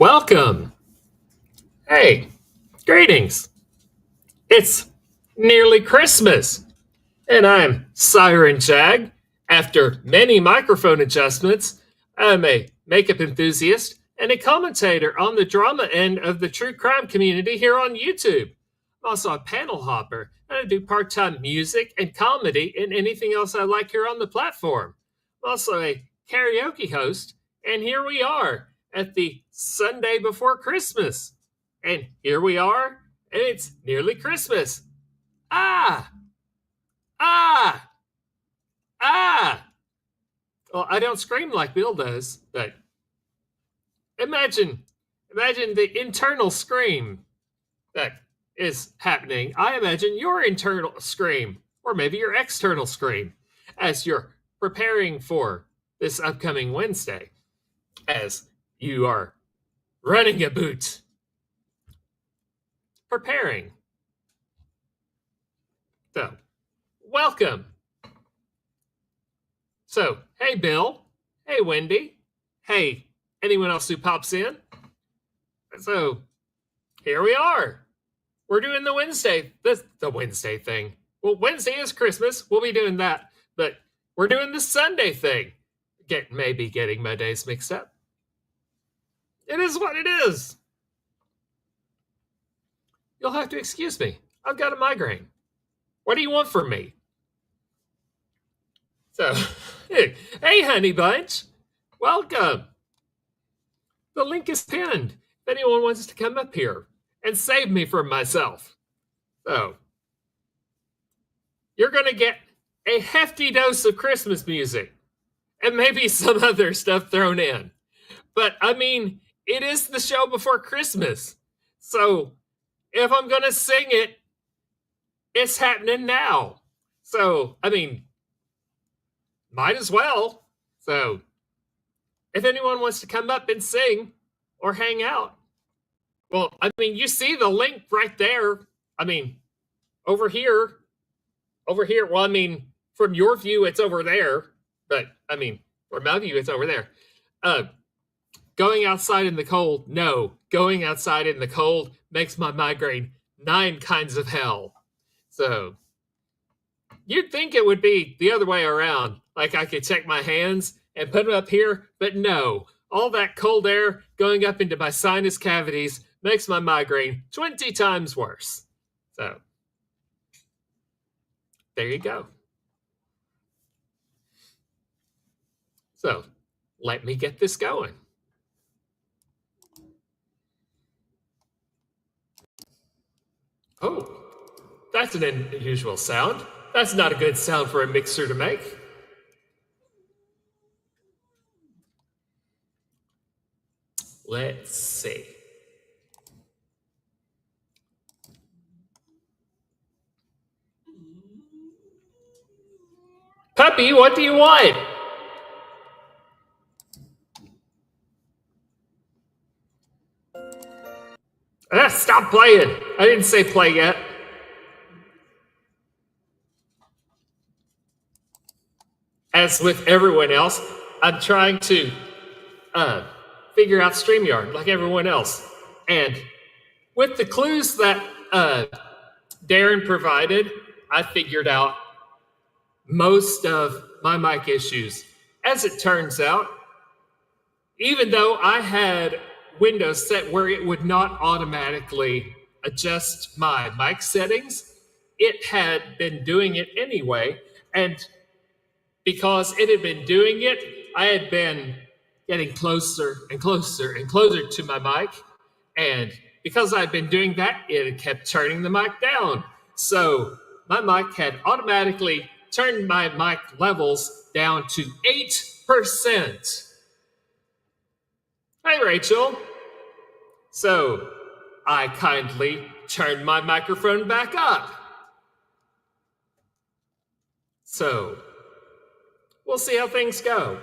Welcome. Hey, greetings. It's nearly Christmas, and I'm Siren Jag. After many microphone adjustments, I'm a makeup enthusiast and a commentator on the drama end of the true crime community here on YouTube. I'm also a panel hopper, and I do part time music and comedy and anything else I like here on the platform. I'm also a karaoke host, and here we are at the Sunday before Christmas. And here we are, and it's nearly Christmas. Ah! Ah! Ah! Well, I don't scream like Bill does, but imagine the internal scream that is happening. I imagine your internal scream, or maybe your external scream, as you're preparing for this upcoming Wednesday, as you are running a boot, preparing. So, welcome. So, hey, Bill. Hey, Wendy. Hey, anyone else who pops in. So, here we are. We're doing the Wednesday thing. Well, Wednesday is Christmas. We'll be doing that. But we're doing the Sunday thing. Maybe getting my days mixed up. It is what it is. You'll have to excuse me. I've got a migraine. What do you want from me? So, hey, honey bunch. Welcome. The link is pinned if anyone wants to come up here and save me from myself. So, you're going to get a hefty dose of Christmas music and maybe some other stuff thrown in. But I mean, it is the show before Christmas. So, if I'm going to sing it, it's happening now. So, I mean, might as well. So, if anyone wants to come up and sing or hang out, well, I mean, you see the link right there. I mean, over here. Well, I mean, from your view, it's over there. But, I mean, from my view, it's over there. Going outside in the cold, no. Going outside in the cold makes my migraine 9 kinds of hell. So, you'd think it would be the other way around. Like I could take my hands and put them up here, but no. All that cold air going up into my sinus cavities makes my migraine 20 times worse. So, there you go. So, let me get this going. Oh, that's an unusual sound. That's not a good sound for a mixer to make. Let's see. Puppy, what do you want? Stop playing. I didn't say play yet. As with everyone else, I'm trying to figure out StreamYard like everyone else. And with the clues that Darren provided, I figured out most of my mic issues. As it turns out, even though I had Windows set where it would not automatically adjust my mic settings, it had been doing it anyway. And because it had been doing it, I had been getting closer and closer and closer to my mic. And because I'd been doing that, it kept turning the mic down. So my mic had automatically turned my mic levels down to 8%. Hi, Rachel. So I kindly turned my microphone back up. So we'll see how things go.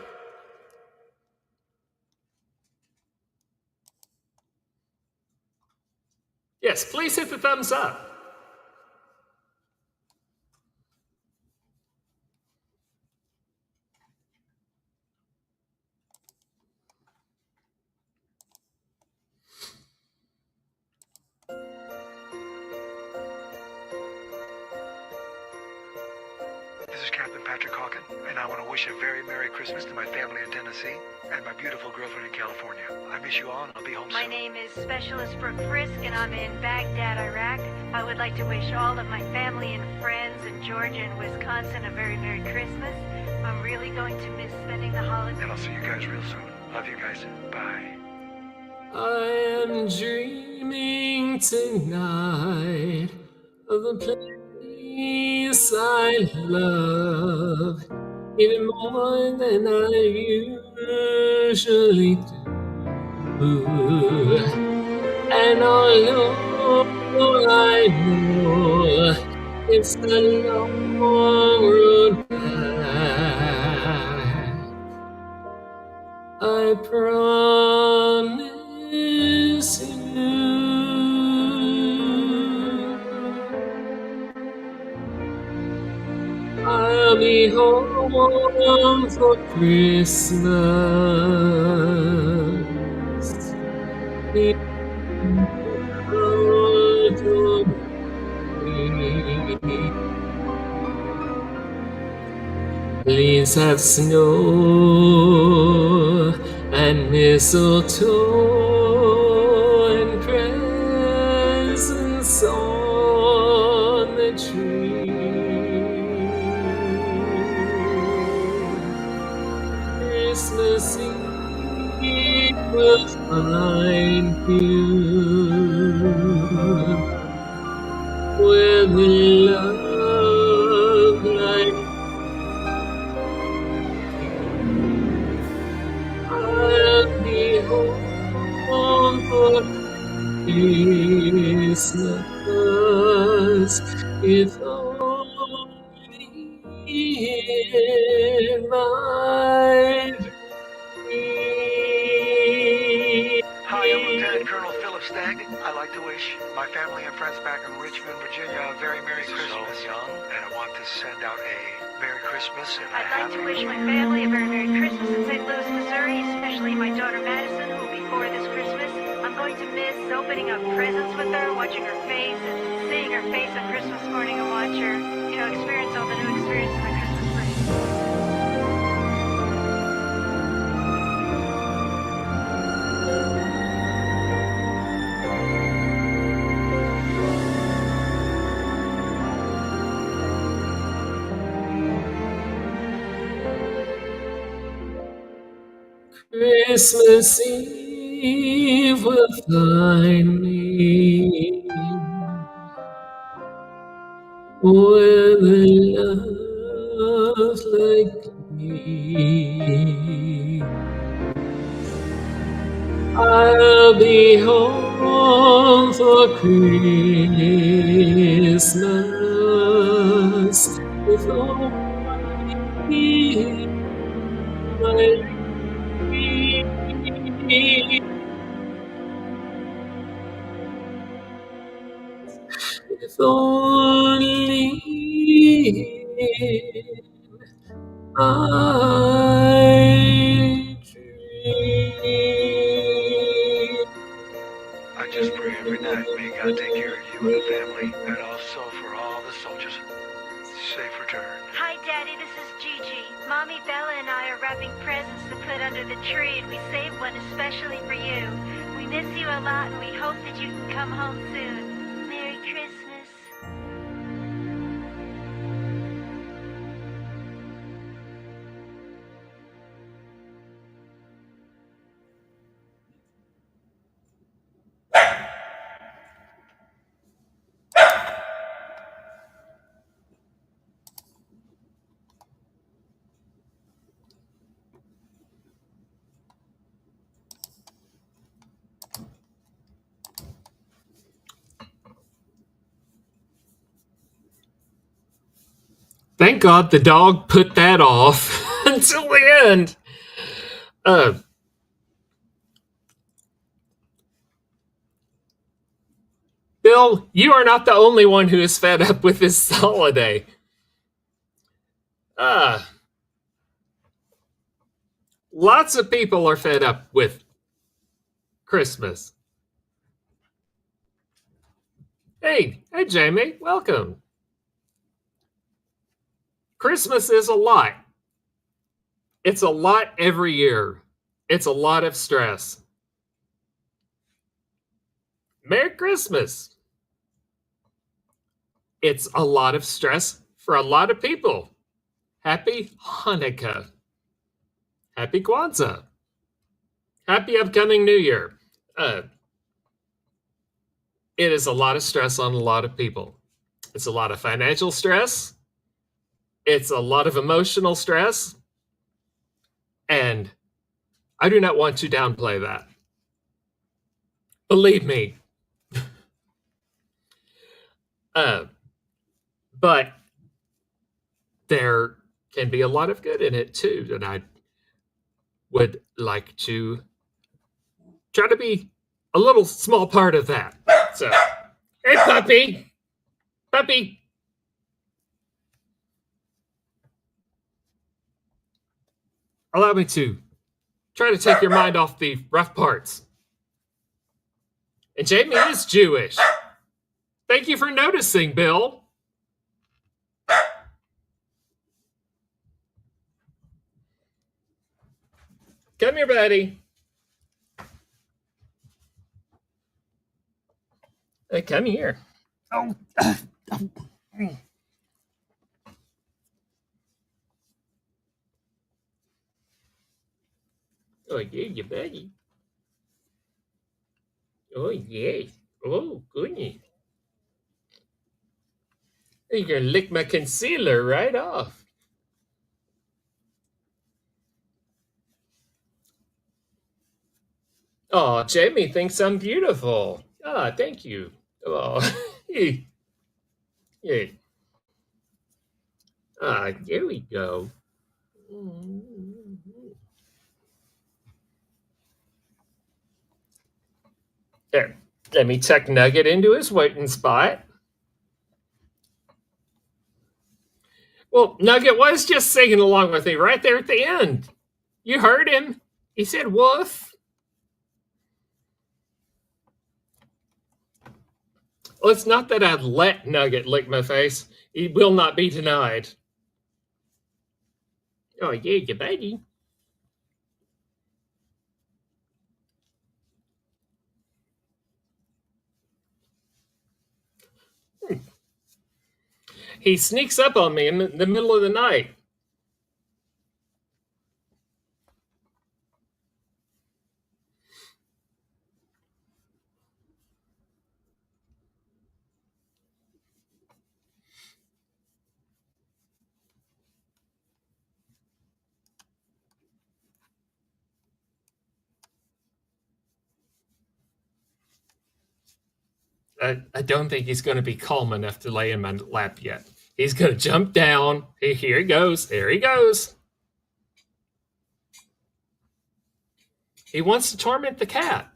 Yes, please hit the thumbs up. This is Captain Patrick Hawken, and I want to wish a very Merry Christmas to my family in Tennessee and my beautiful girlfriend in California. I miss you all, and I'll be home soon. My name is Specialist Brooke Frisk, and I'm in Baghdad, Iraq. I would like to wish all of my family and friends in Georgia and Wisconsin a very Merry Christmas. I'm really going to miss spending the holidays. And I'll see you guys real soon. Love you guys. Bye. I am dreaming tonight of a place I love, even more than I usually do. And although I know it's a long road back, I promise you I'll be home for Christmas. Please have snow and mistletoe and presents on the tree. Christmas Eve will find you with love like I'll be home for Christmas, if only in my dreams. Hi, I'm Lieutenant Colonel Philip Stagg. I'd like to wish my family and friends back in Richmond, Virginia a very Merry Christmas. So young, and I want to send out a Merry Christmas and I'd like to wish my family a very Merry Christmas in St. Louis, Missouri, especially my daughter Madison, who will be 4 this Christmas. I'm going to miss opening up presents with her, watching her face, and seeing her face on Christmas morning and watch her, experience all the new experiences on Christmas morning. Christmas Eve will find me with a love like me. I'll be home for Christmas, if only my if only I dream. I just pray every night, may God take care of you and the family, and also for all the soldiers. Safe return. Hi, Daddy, this is Gigi. Mommy Bella and I are wrapping presents to put under the tree, and we saved one especially for you. We miss you a lot, and we hope that you can come home soon. Merry Christmas. Thank God the dog put that off until the end. Bill, you are not the only one who is fed up with this holiday. Lots of people are fed up with Christmas. Hey, Jamie, welcome. Christmas is a lot. It's a lot every year. It's a lot of stress. Merry Christmas. It's a lot of stress for a lot of people. Happy Hanukkah. Happy Kwanzaa. Happy upcoming New Year. It is a lot of stress on a lot of people. It's a lot of financial stress. It's a lot of emotional stress. And I do not want to downplay that. Believe me. But there can be a lot of good in it too. And I would like to try to be a little small part of that. So, hey, puppy. Puppy. Allow me to try to take your mind off the rough parts. And Jamie is Jewish. Thank you for noticing, Bill. Come here, buddy. Hey, come here. Oh. Oh, yeah, you buddy. Oh, yes. Oh, goodness. You're going to lick my concealer right off. Oh, Jamie thinks I'm beautiful. Ah, thank you. Oh, yeah. Ah, there we go. There. Let me tuck Nugget into his waiting spot. Well, Nugget was just singing along with me right there at the end. You heard him. He said woof. Well, it's not that I'd let Nugget lick my face. He will not be denied. Oh, yeah, you buddy. He sneaks up on me in the middle of the night. I don't think he's going to be calm enough to lay in my lap yet. He's going to jump down. Here he goes. There he goes. He wants to torment the cat.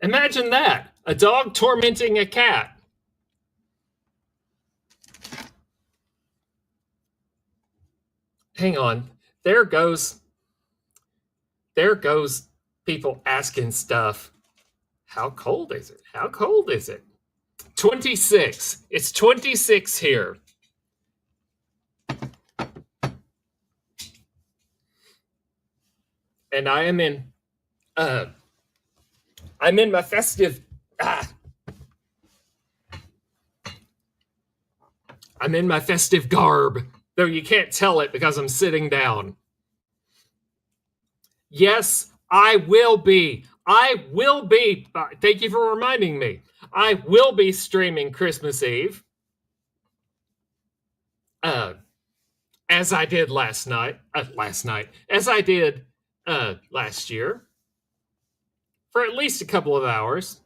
Imagine that. A dog tormenting a cat. Hang on. There goes people asking stuff. How cold is it? How cold is it? 26. It's 26 here. And I am in I'm in my festive I'm in my festive garb, though you can't tell it because I'm sitting down. Yes, I will be. I will be. Thank you for reminding me. I will be streaming Christmas Eve. As I did last night. As I did last year. For at least a couple of hours.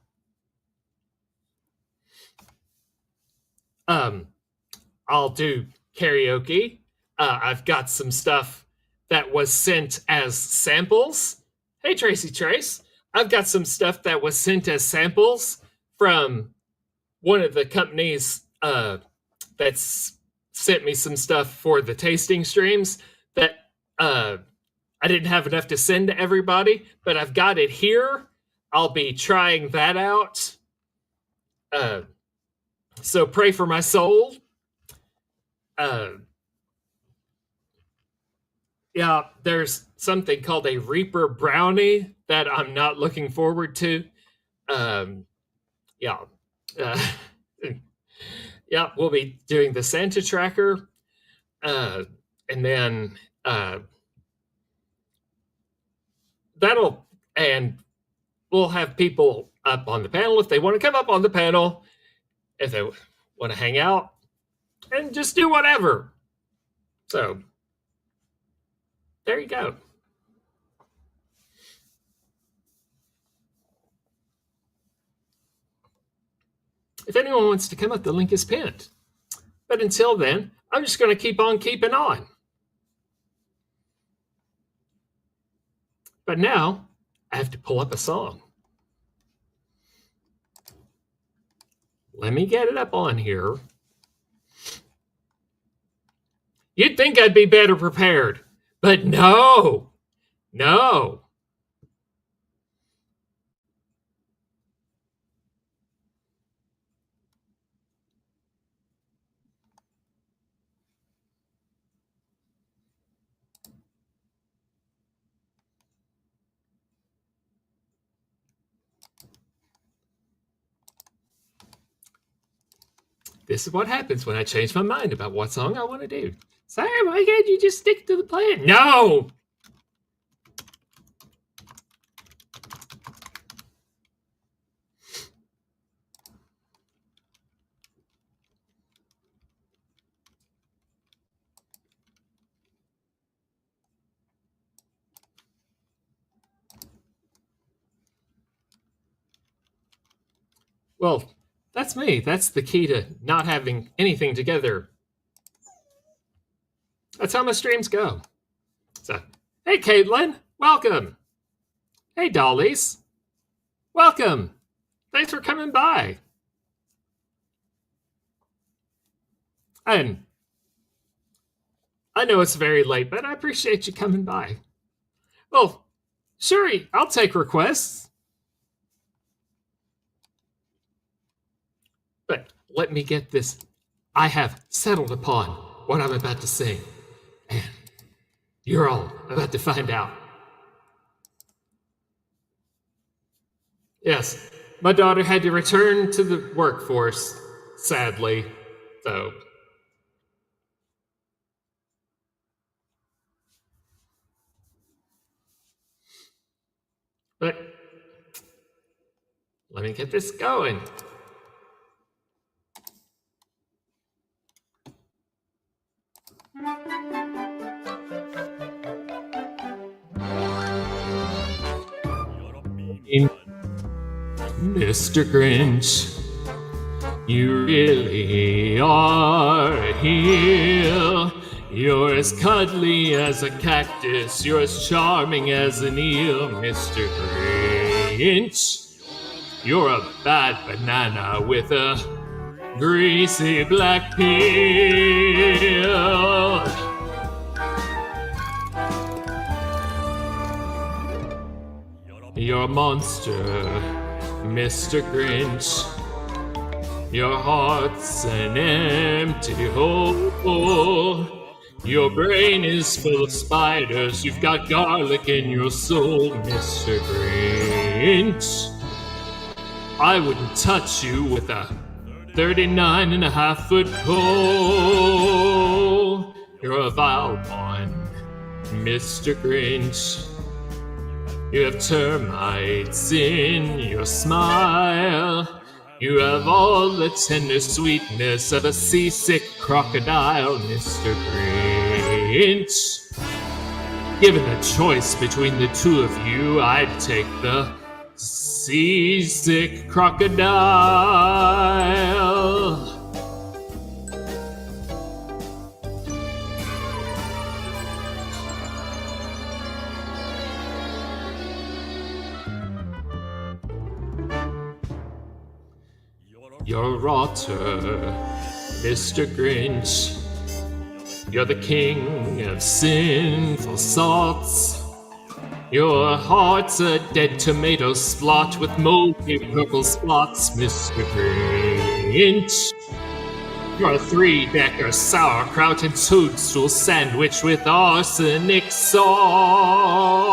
I'll do karaoke. I've got some stuff that was sent as samples. Hey, Tracy Trace. I've got some stuff that was sent as samples from one of the companies that's sent me some stuff for the tasting streams that I didn't have enough to send to everybody, but I've got it here. I'll be trying that out. So pray for my soul. Yeah, there's something called a Reaper Brownie that I'm not looking forward to. Yeah. Uh, yeah, we'll be doing the Santa tracker. And then that'll, and we'll have people up on the panel if they want to come up on the panel, if they want to hang out, and just do whatever. So, there you go. If anyone wants to come up, the link is pinned. But until then, I'm just going to keep on keeping on. But now, I have to pull up a song. Let me get it up on here. You'd think I'd be better prepared, but no. This is what happens when I change my mind about what song I want to do. Sorry, why can't you just stick to the plan? No! Well, that's me. That's the key to not having anything together. That's how my streams go. So, hey, Caitlin, welcome. Hey, Dollies, welcome. Thanks for coming by. And I know it's very late, but I appreciate you coming by. Well, sure, I'll take requests. But let me get this. I have settled upon what I'm about to sing. And you're all about to find out. Yes, my daughter had to return to the workforce, sadly. So. But let me get this going. Mr. Grinch, you really are here. You're as cuddly as a cactus, you're as charming as an eel, Mr. Grinch. You're a bad banana with a greasy black peel. You're a monster, Mr. Grinch. Your heart's an empty hole. Your brain is full of spiders. You've got garlic in your soul, Mr. Grinch. I wouldn't touch you with a 39.5-foot pole. You're a vile one, Mr. Grinch. You have termites in your smile. You have all the tender sweetness of a seasick crocodile, Mr. Grinch. Given a choice between the two of you, I'd take the seasick crocodile. You're a rotter, Mr. Grinch. You're the king of sinful salts. Your heart's a dead tomato splotch with moldy purple spots, Mr. Grinch. Your three-decker sauerkraut and toadstool sandwich with arsenic sauce.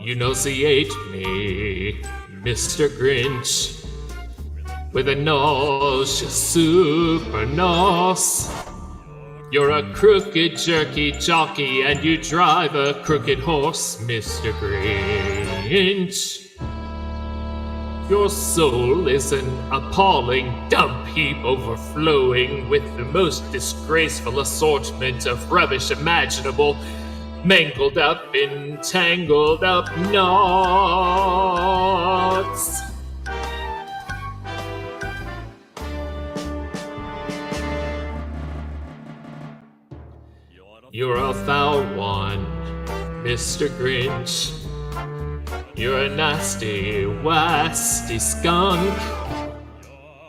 You nauseate me, Mr. Grinch, with a nausea super nos. You're a crooked jerky jockey and you drive a crooked horse, Mr. Grinch. Your soul is an appalling dump heap overflowing with the most disgraceful assortment of rubbish imaginable, mangled up in tangled up knots. You're a foul one, Mr. Grinch. You're a nasty, wasty skunk.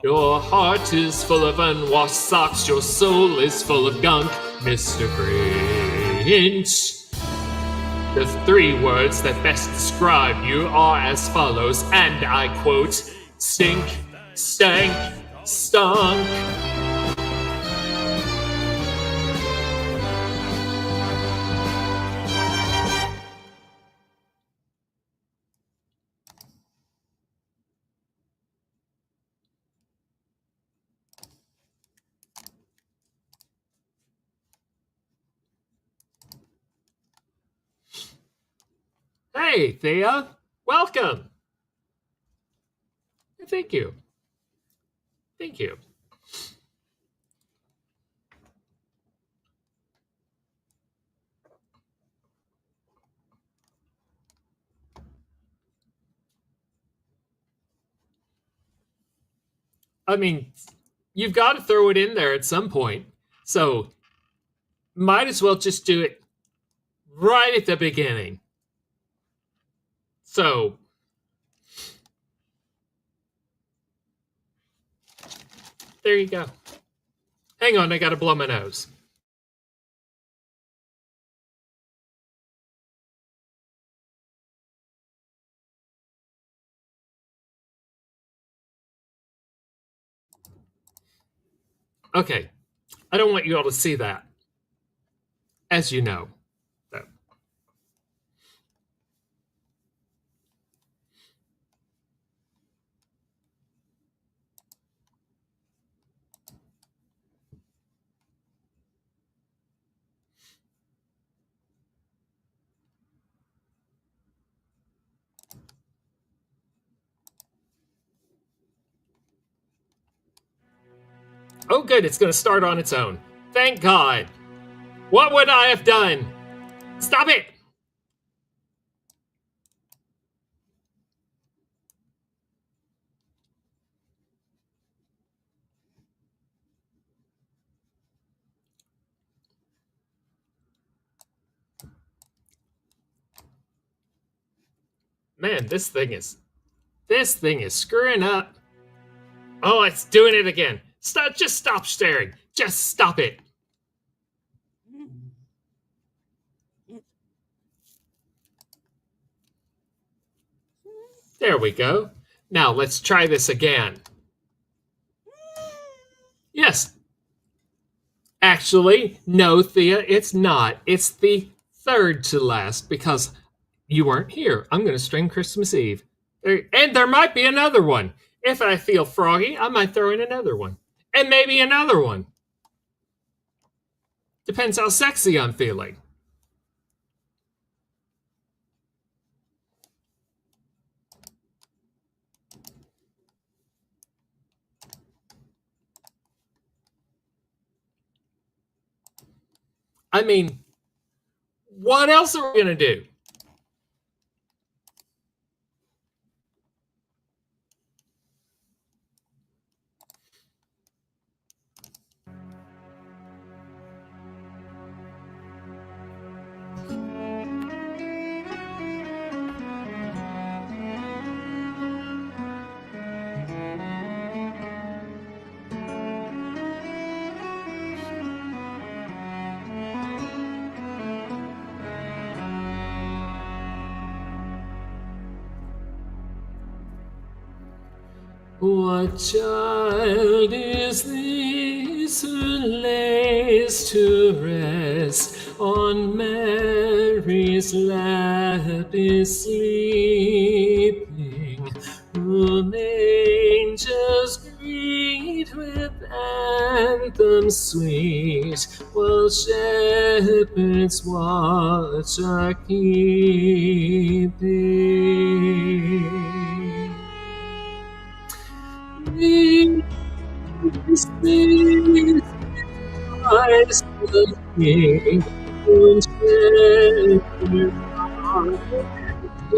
Your heart is full of unwashed socks. Your soul is full of gunk, Mr. Grinch. The three words that best describe you are as follows, and I quote, stink, stank, stunk. Hey, Thea. Welcome. Thank you. Thank you. I mean, you've got to throw it in there at some point. So, might as well just do it right at the beginning. So, there you go. Hang on, I gotta blow my nose. Okay, I don't want you all to see that, as you know. So. Oh good, it's gonna start on its own. Thank God. What would I have done? Stop it! Man, this thing is screwing up. Oh, it's doing it again. Stop, just stop staring. Just stop it. There we go. Now let's try this again. Yes. Actually, no, Thea, it's not. It's the third to last because you weren't here. I'm going to string Christmas Eve. And there might be another one. If I feel froggy, I might throw in another one. And maybe another one. Depends how sexy I'm feeling. I mean, what else are we going to do? What child is this who lays to rest on Mary's lap is sleeping, whom angels greet with anthems sweet, while shepherds watch are keeping? This is Christ the King, whom shepherds are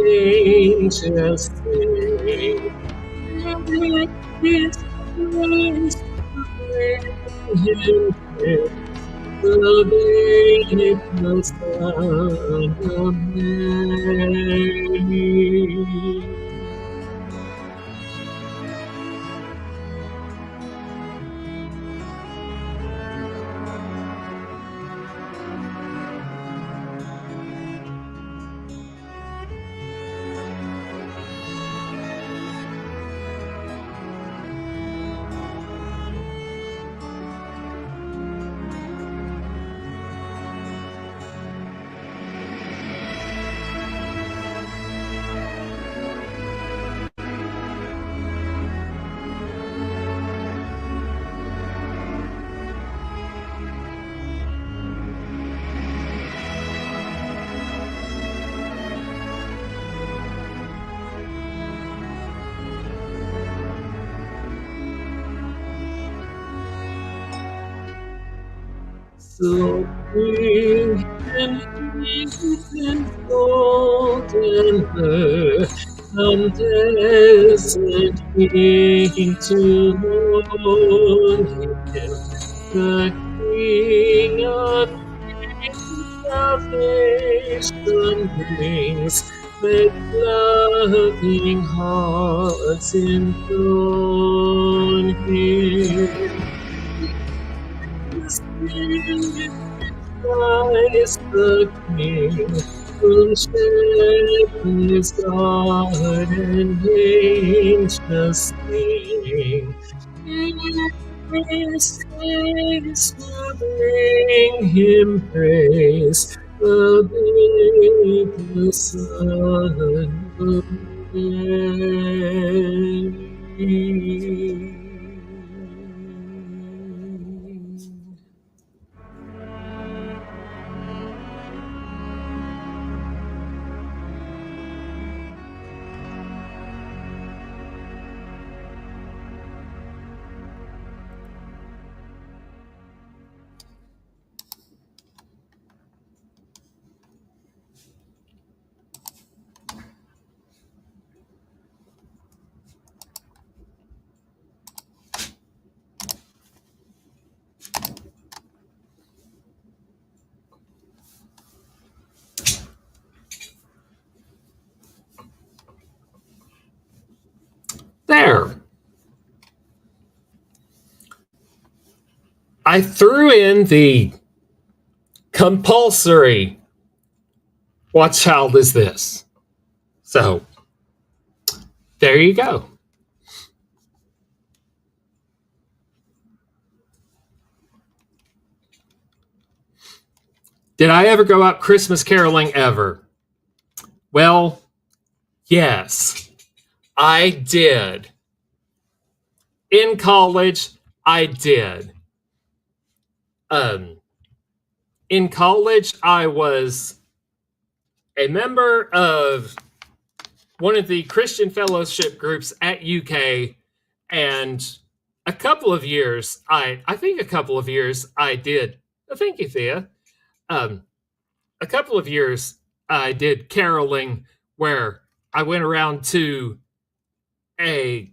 angels sing. His praise to bring him praise, the babe, the Son of Mary. So bring him his golden birth, come desert king to mourn him, the King of kings salvation brings, make loving hearts enthrone him. Christ the King, whom shepherds guard and angels sing. His face to bring him praise, the babe, the Son of Mary. There. I threw in the compulsory "What child is this?" So, there you go. Did I ever go out Christmas caroling ever? Well, yes, I did. In college, I did. In college, I was a member of one of the Christian fellowship groups at UK, and a couple of years, I think a couple of years I did. Thank you, Thea. A couple of years I did caroling where I went around to a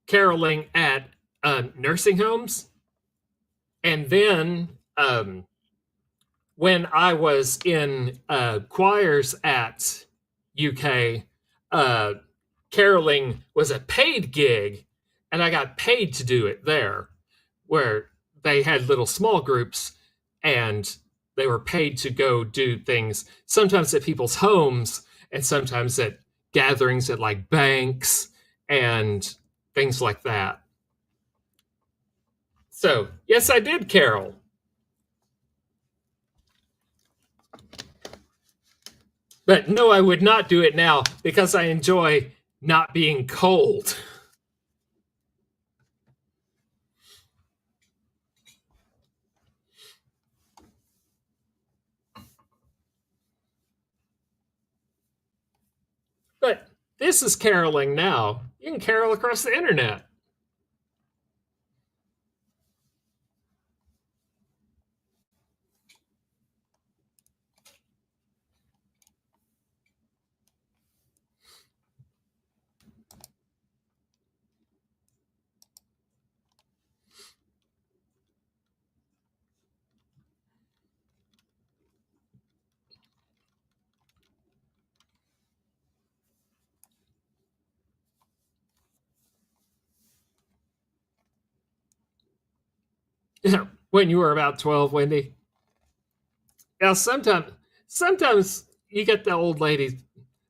caroling at nursing homes. And then when I was in choirs at UK, caroling was a paid gig, and I got paid to do it there, where they had little small groups and they were paid to go do things, sometimes at people's homes and sometimes at gatherings at like banks and things like that. So, yes, I did carol. But no, I would not do it now because I enjoy not being cold. But this is caroling now. You can carol across the internet. When you were about 12, Wendy. Now, sometimes you get the old ladies.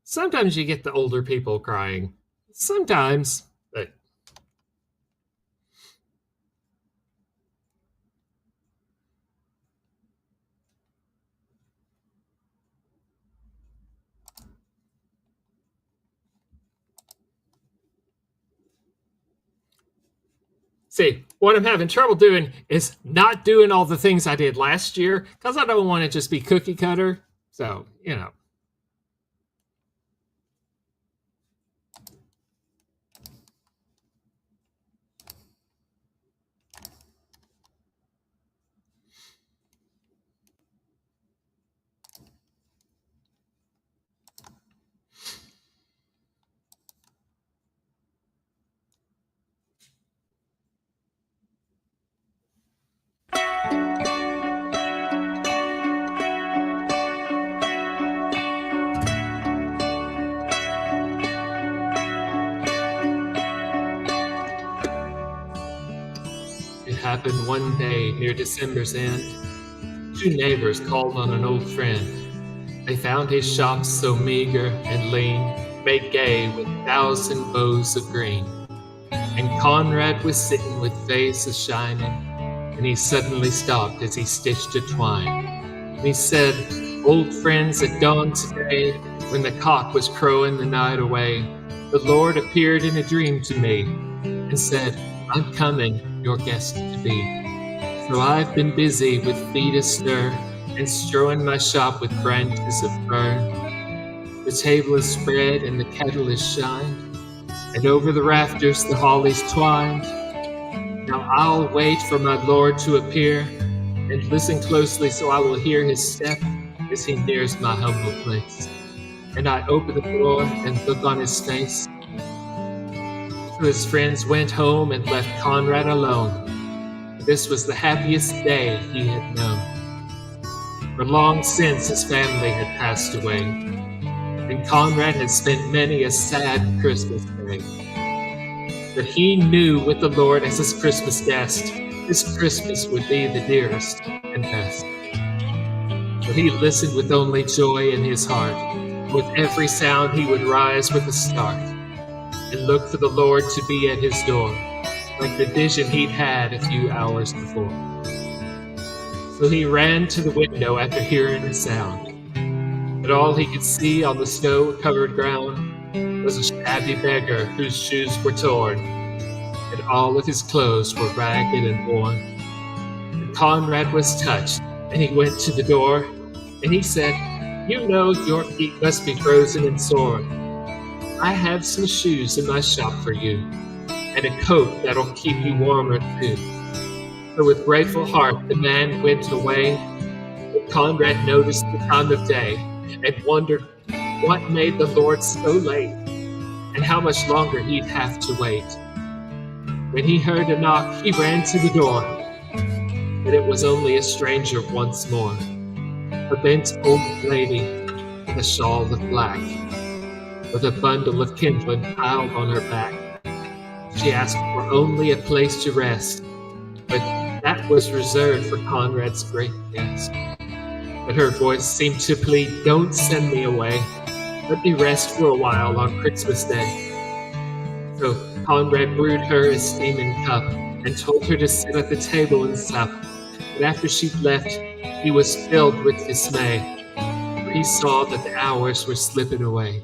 Sometimes you get the older people crying. Sometimes, but see, what I'm having trouble doing is not doing all the things I did last year because I don't want to just be cookie cutter. So, it happened one day near December's end. Two neighbors called on an old friend. They found his shop so meager and lean, made gay with 1,000 bows of green. And Conrad was sitting with face a-shining, and he suddenly stopped as he stitched a twine. And he said, "Old friends, at dawn today, when the cock was crowing the night away, the Lord appeared in a dream to me and said, 'I'm coming, your guest to be.' So I've been busy with feet astir and strewing my shop with branches of fern. The table is spread and the kettle is shined, and over the rafters the holly's twined. Now I'll wait for my Lord to appear, and listen closely so I will hear his step as he nears my humble place. And I open the door and look on his face." So his friends went home and left Conrad alone. This was the happiest day he had known. For long since his family had passed away, and Conrad had spent many a sad Christmas day. But he knew with the Lord as his Christmas guest, this Christmas would be the dearest and best. So he listened with only joy in his heart. With every sound he would rise with a start, and look for the Lord to be at his door, like the vision he'd had a few hours before. So he ran to the window after hearing a sound, but all he could see on the snow-covered ground was a shabby beggar whose shoes were torn, and all of his clothes were ragged and worn. And Conrad was touched, and he went to the door, and he said, "You know your feet must be frozen and sore. I have some shoes in my shop for you, and a coat that'll keep you warmer too." So with grateful heart the man went away, but Conrad noticed the time of day and wondered what made the Lord so late, and how much longer he'd have to wait. When he heard a knock, he ran to the door, but it was only a stranger once more, a bent old lady in a shawl of black, with a bundle of kindling piled on her back. She asked for only a place to rest, but that was reserved for Conrad's great guest. But her voice seemed to plead, "Don't send me away. let me rest for a while on Christmas Day. So Conrad brewed her a steaming cup and told her to sit at the table and sup. But after she'd left, he was filled with dismay, for he saw that the hours were slipping away.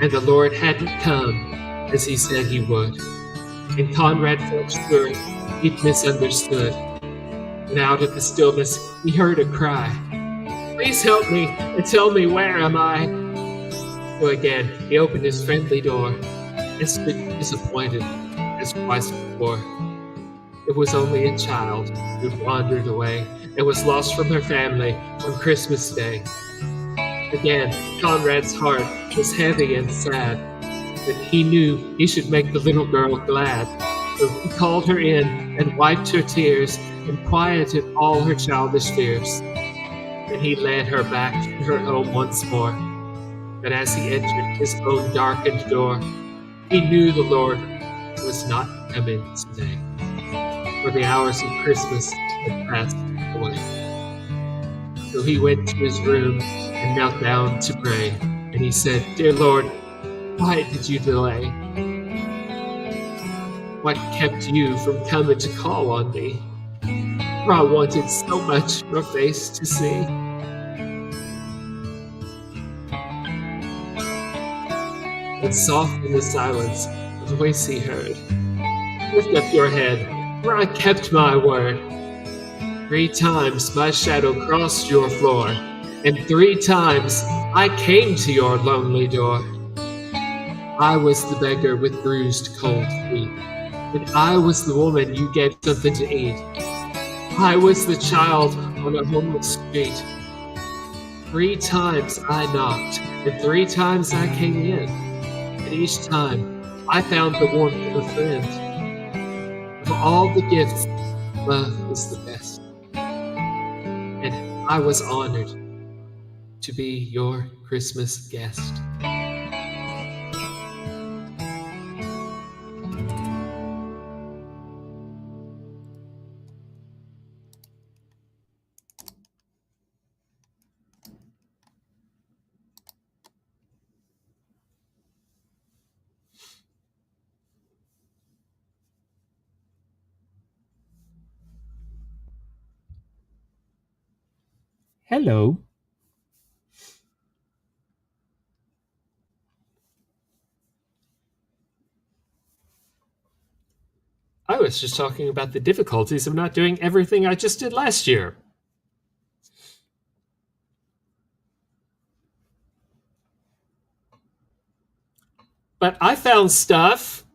And the Lord hadn't come as he said he would. And Conrad felt sure he'd misunderstood. And out of the stillness, he heard a cry. Please help me and tell me where am I? So again, he opened his friendly door and stood disappointed as twice before. It was only a child who'd wandered away and was lost from her family on Christmas Day. Again, Conrad's heart was heavy and sad, but he knew he should make the little girl glad. So he called her in and wiped her tears and quieted all her childish fears. Then he led her back to her home once more. But as he entered his own darkened door, he knew the Lord was not coming today, for the hours of Christmas had passed away. So he went to his room and knelt down to pray, and he said, Dear Lord, why did you delay? What kept you from coming to call on me? For I wanted so much your face to see. And soft in the silence, a voice he heard. Lift up your head, for I kept my word. 3 times my shadow crossed your floor, and 3 times I came to your lonely door. I was the beggar with bruised cold feet, and I was the woman you gave something to eat. I was the child on a homeless street. 3 times I knocked, and 3 times I came in, and each time I found the warmth of a friend. Of all the gifts, love is the best. And I was honored to be your Christmas guest. Hello. I was just talking about the difficulties of not doing everything I just did last year. But I found stuff.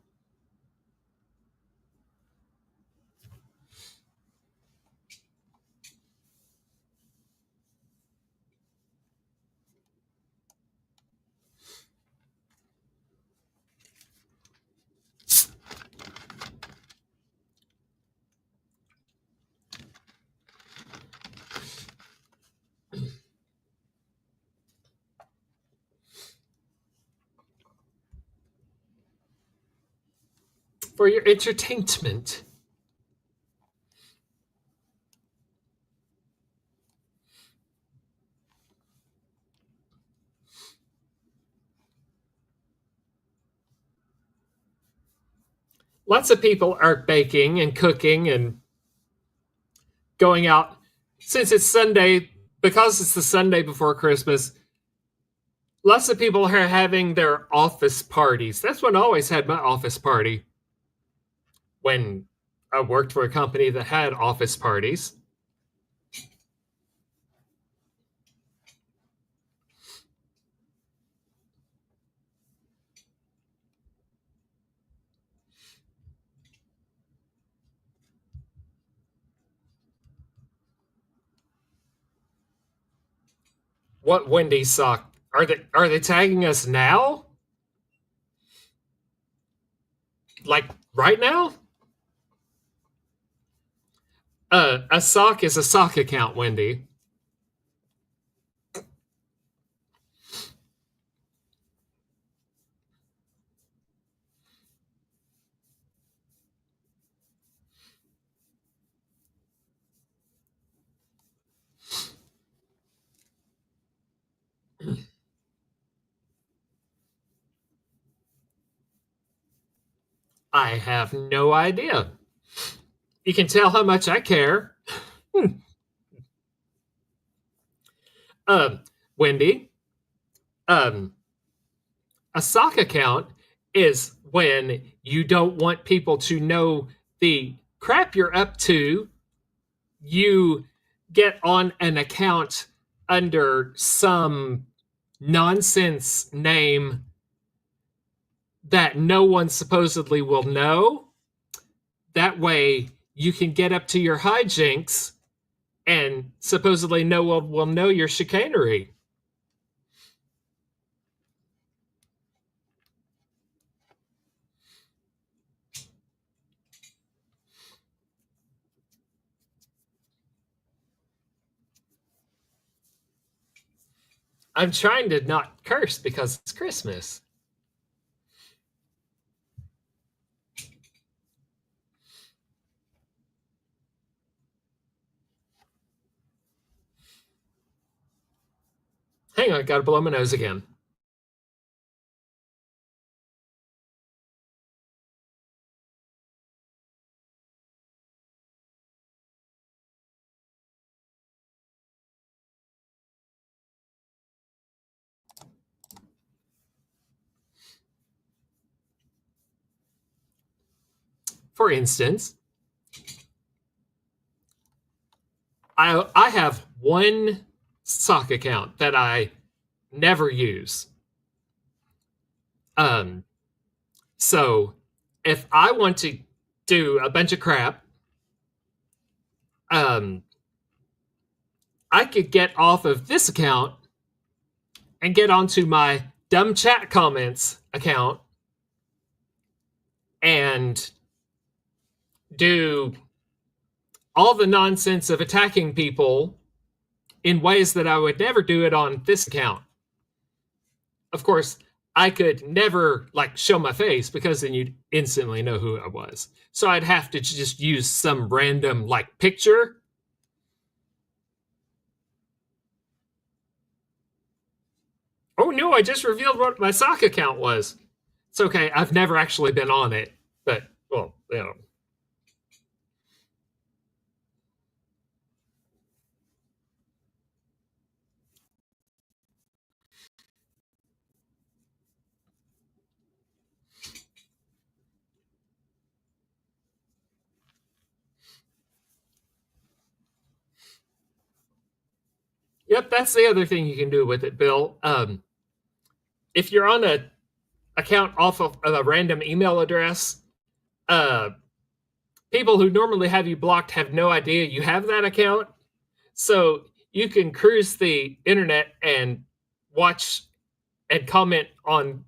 For your entertainment. Lots of people are baking and cooking and going out. Since it's Sunday, because it's the Sunday before Christmas, lots of people are having their office parties. That's when I always had my office party. When I worked for a company that had office parties. What Wendy sock? Are they tagging us now? Like right now? A sock is a sock account, Wendy. I have no idea. You can tell how much I care. um, Wendy, a sock account is when you don't want people to know the crap you're up to. You get on an account under some nonsense name that no one supposedly will know. That way you can get up to your hijinks and supposedly no one will know your chicanery. I'm trying to not curse because it's Christmas. Hang on, gotta blow my nose again. For instance, I have one sock account that I never use. So if I want to do a bunch of crap, I could get off of this account and get onto my dumb chat comments account and do all the nonsense of attacking people in ways that I would never do it on this account. Of course, I could never show my face because then you'd instantly know who I was. So I'd have to just use some random picture. Oh no, I just revealed what my sock account was. It's okay, I've never actually been on it, but well, you know. Yep, that's the other thing you can do with it, Bill. If you're on a account off of a random email address, people who normally have you blocked have no idea you have that account. So you can cruise the internet and watch and comment on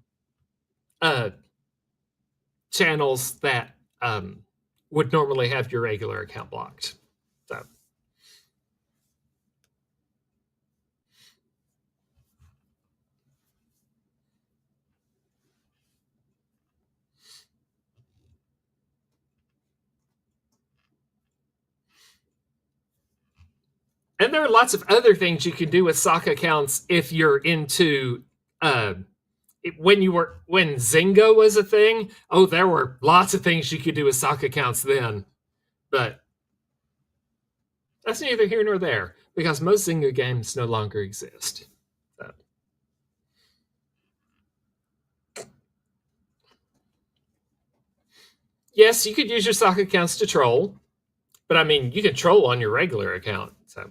channels that would normally have your regular account blocked. So. And there are lots of other things you can do with sock accounts if you're into when Zynga was a thing. Oh, there were lots of things you could do with sock accounts then, but that's neither here nor there because most Zynga games no longer exist. So. Yes, you could use your sock accounts to troll, but I mean, you can troll on your regular account. So.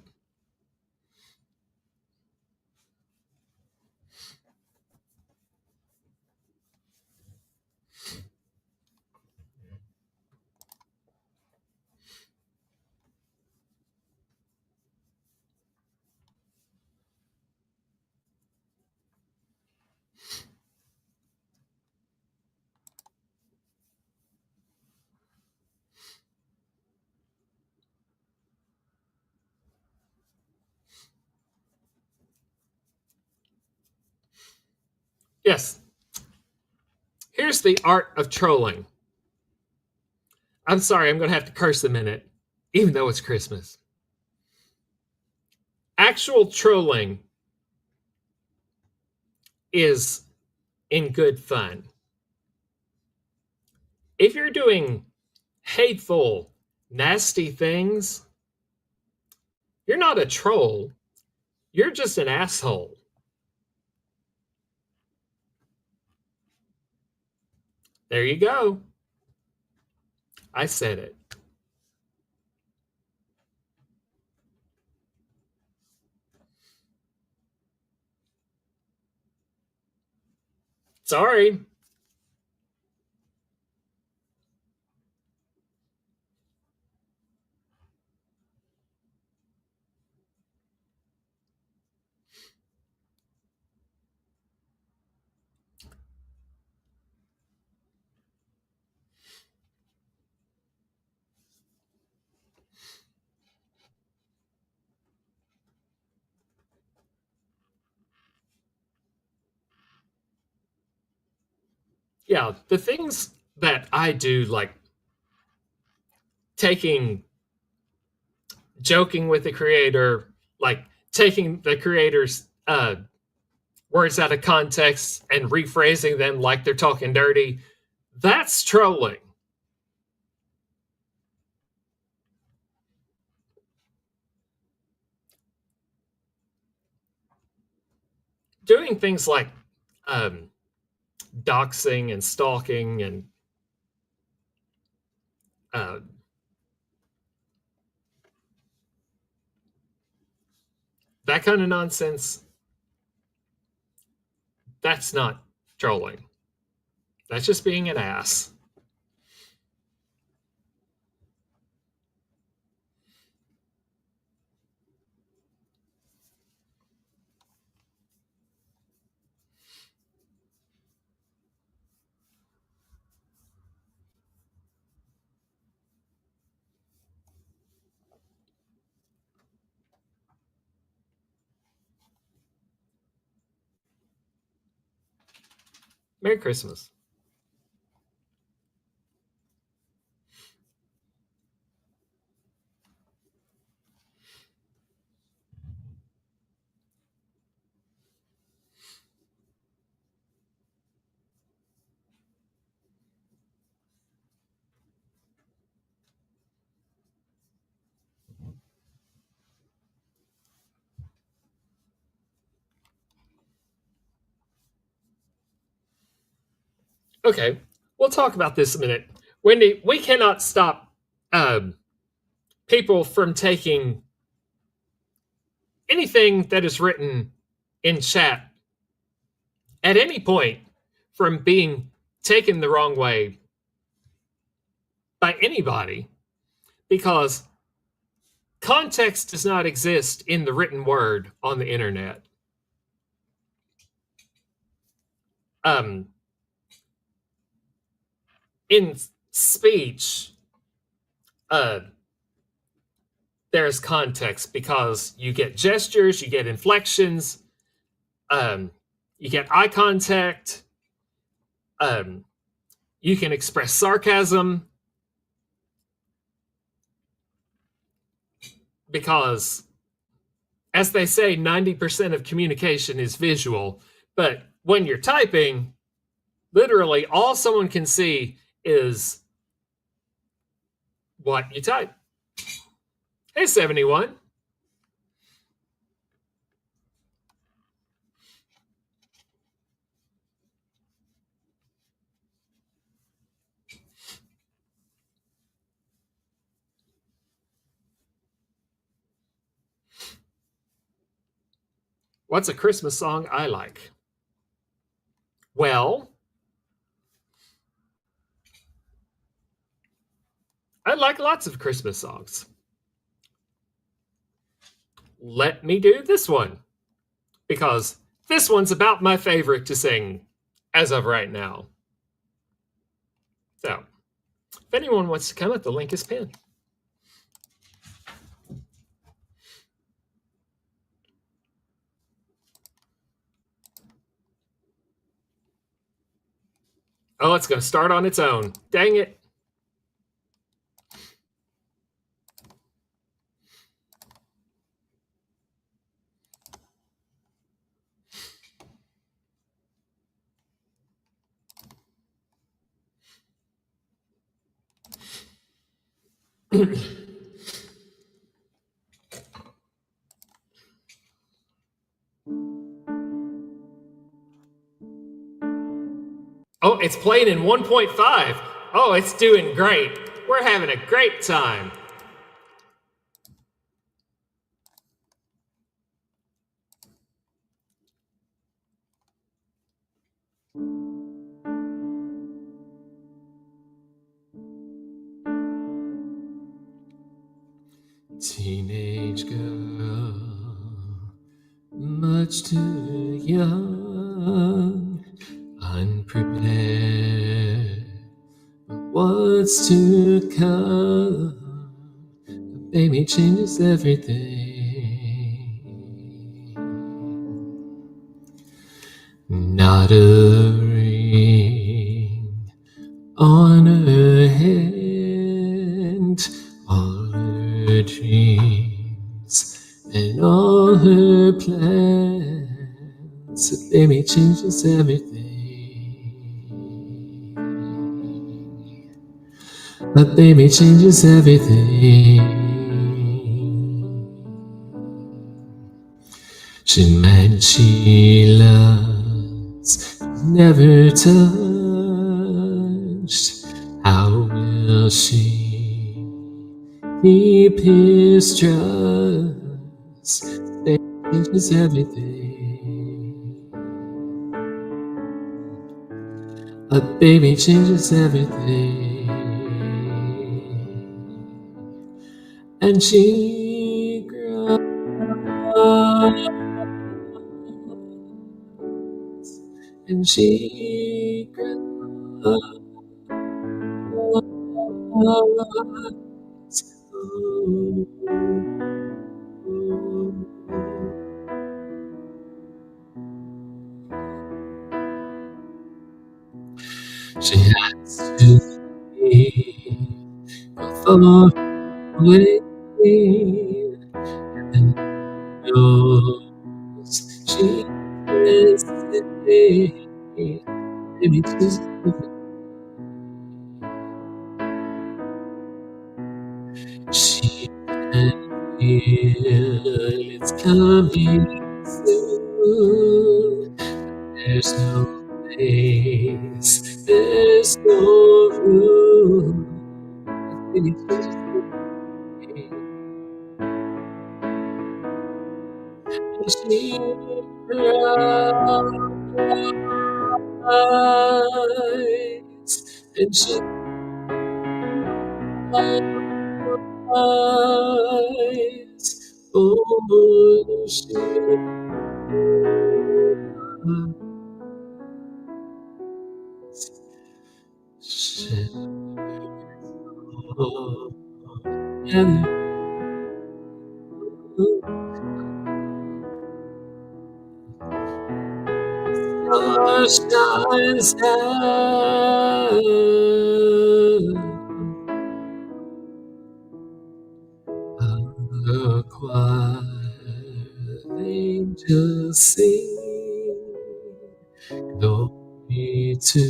Yes. Here's the art of trolling. I'm sorry, I'm going to have to curse a minute, even though it's Christmas. Actual trolling is in good fun. if you're doing hateful, nasty things, you're not a troll. You're just an asshole. There you go. I said it. Sorry. Yeah, the things that I do, like taking, joking with the creator, like taking the creator's words out of context and rephrasing them like they're talking dirty, that's trolling. Doing things like um, doxing and stalking and uh, that kind of nonsense, that's not trolling. That's just being an ass. Merry Christmas. Okay, we'll talk about this in a minute. Wendy, we cannot stop um, people from taking anything that is written in chat at any point from being taken the wrong way by anybody, because context does not exist in the written word on the internet. Um, in speech, uh, there's context because you get gestures, you get inflections, you get eye contact, you can express sarcasm, because, as they say, 90% of communication is visual. But when you're typing, literally all someone can see is what you type. Hey, 71. What's a Christmas song I like? Well, I like lots of Christmas songs. Let me do this one, because this one's about my favorite to sing as of right now. So, if anyone wants to come up, the link is pinned. Oh, it's going to start on its own. Dang it. Oh, it's playing in 1.5. Oh, it's doing great. We're having a great time. Teenage girl, much too young, unprepared for what's to come. A baby changes everything. Not a ring on her hand, all her dreams and all her plans. A baby changes everything. A baby changes everything. She man she loves never touched. How will she keep his trust? Baby changes everything. A baby changes everything. And she grows. And she grows. She has to leave far away and knows she can't stay. Maybe just she can feel it's coming soon. There's no place, there's no room. Maybe just and she cries, and she cries, oh, she cries. And the star shines down. The choir of angels sing glory to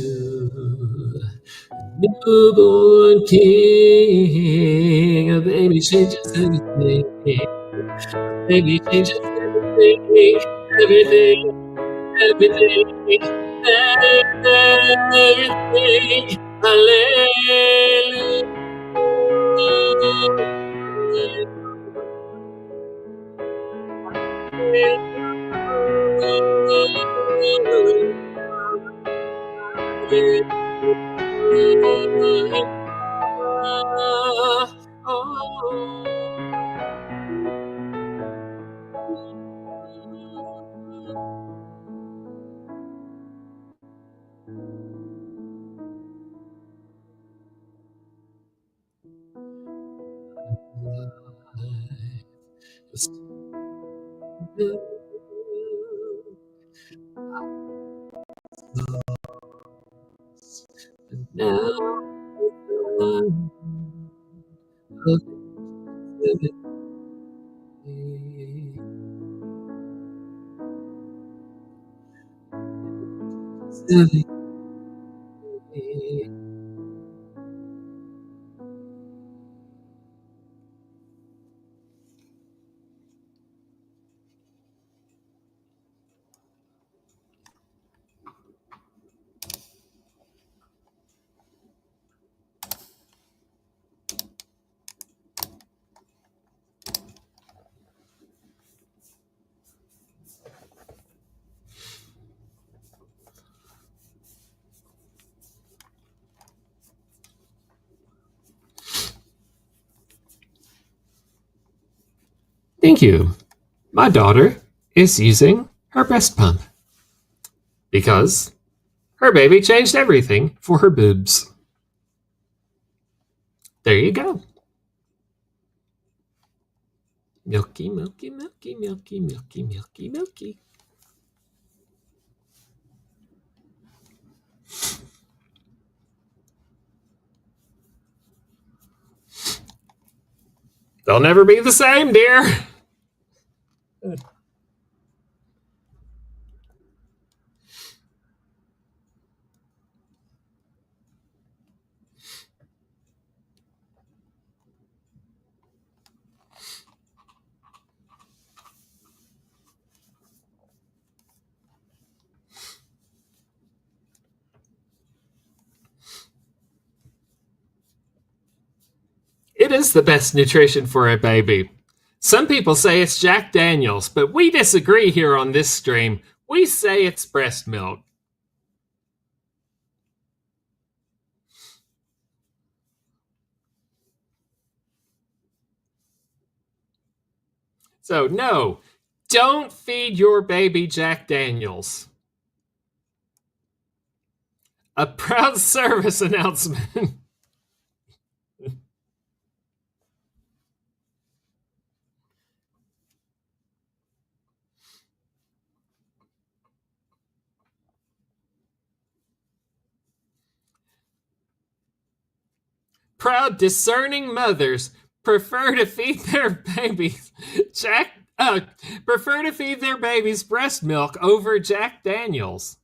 newborn King. A baby changes everything. A baby changes everything. Everything, everything, everything. Hallelujah. Now Thank you. My daughter is using her breast pump because her baby changed everything for her boobs. There you go. Milky, milky, milky, milky, milky, milky, milky. They'll never be the same, dear. It is the best nutrition for a baby. Some people say it's Jack Daniels, but we disagree here on this stream. We say it's breast milk. So, no, don't feed your baby Jack Daniels. A proud service announcement. Proud discerning mothers prefer to feed their babies breast milk over Jack Daniels.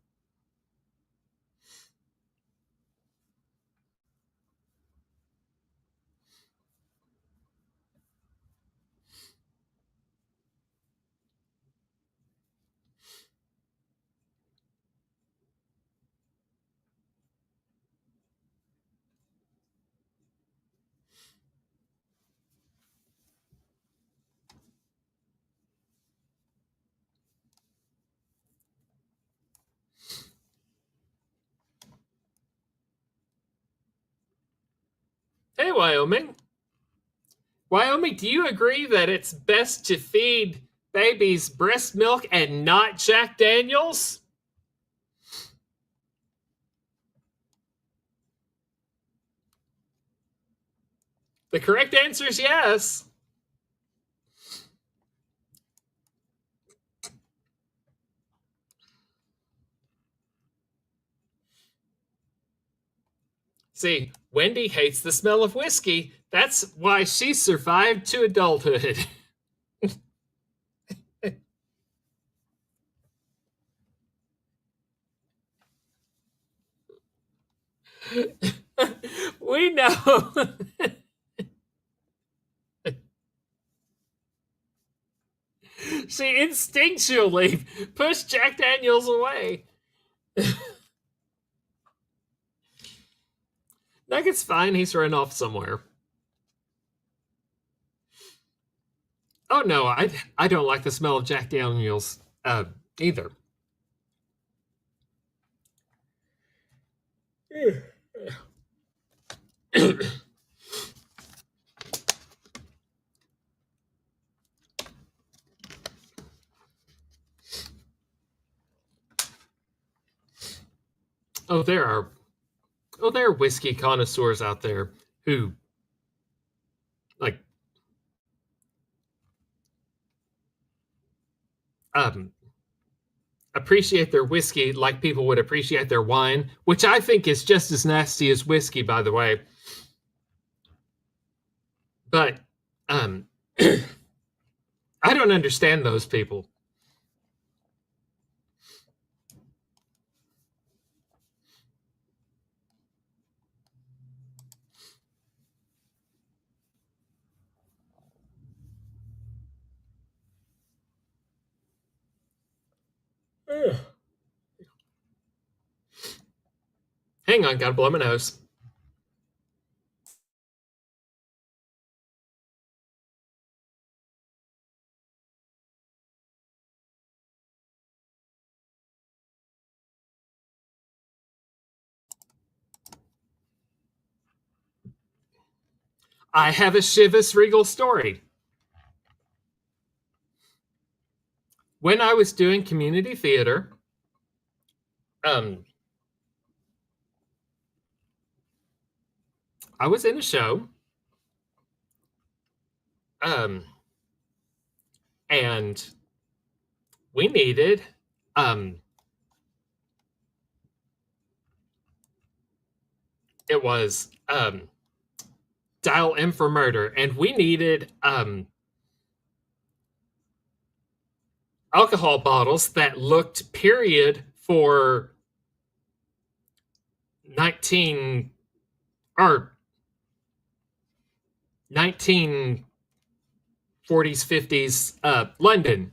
Hey, Wyoming. Wyoming, do you agree that it's best to feed babies breast milk and not Jack Daniels? The correct answer is yes. See, Wendy hates the smell of whiskey. That's why she survived to adulthood. We know. She instinctually pushed Jack Daniels away. Nugget's fine. He's run off somewhere. Oh no, I don't like the smell of Jack Daniels either. There are whiskey connoisseurs out there who like appreciate their whiskey like people would appreciate their wine, which I think is just as nasty as whiskey, by the way. But I don't understand those people. Hang on, gotta blow my nose. I have a Chivas Regal story. when I was doing community theater, I was in a show, and we needed it was Dial M for Murder, and we needed alcohol bottles that looked period for 19 or 1940s 50s London.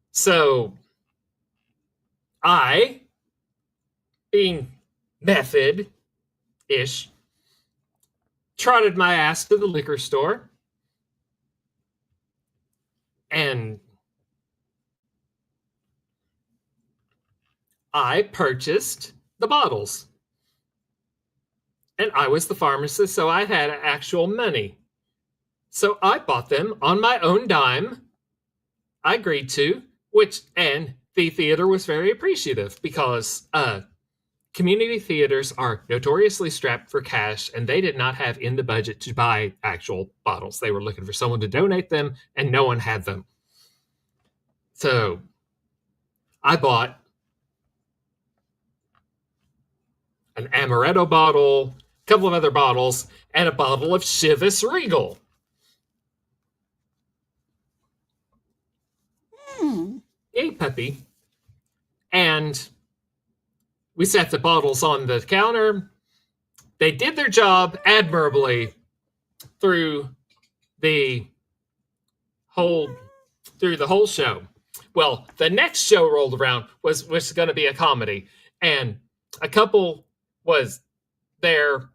So I, being method-ish, trotted my ass to the liquor store and I purchased the bottles. And I was the pharmacist, so I had actual money. So I bought them on my own dime. I agreed to, and the theater was very appreciative because community theaters are notoriously strapped for cash, and they did not have in the budget to buy actual bottles. They were looking for someone to donate them, and no one had them. So I bought an amaretto bottle, a couple of other bottles, and a bottle of Chivas Regal. Yay, puppy. And we set the bottles on the counter. They did their job admirably through the whole show. Well, the next show rolled around was going to be a comedy, and a couple was there.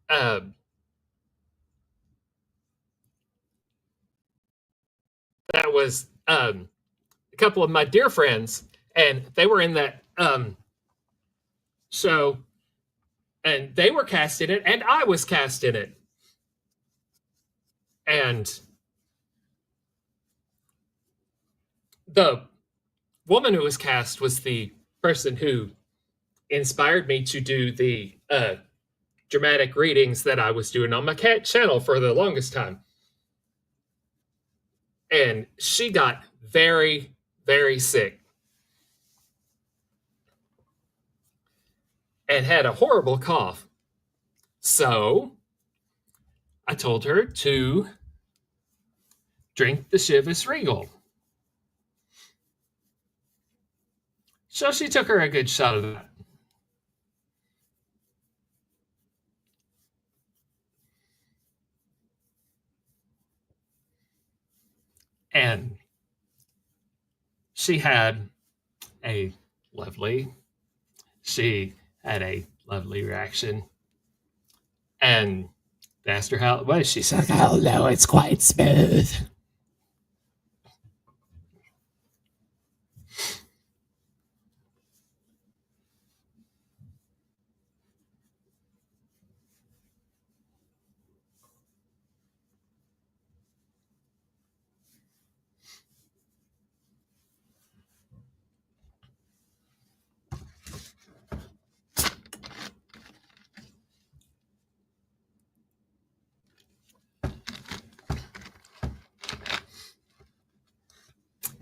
That was a couple of my dear friends, and they were in that show, and they were cast in it, and I was cast in it. And the woman who was cast was the person who inspired me to do the dramatic readings that I was doing on my cat channel for the longest time. And she got very, very sick and had a horrible cough. So I told her to drink the Chivas Regal. So she took her a good shot of that. And she had a lovely reaction. And asked her how it was. She said, "Oh no, it's quite smooth."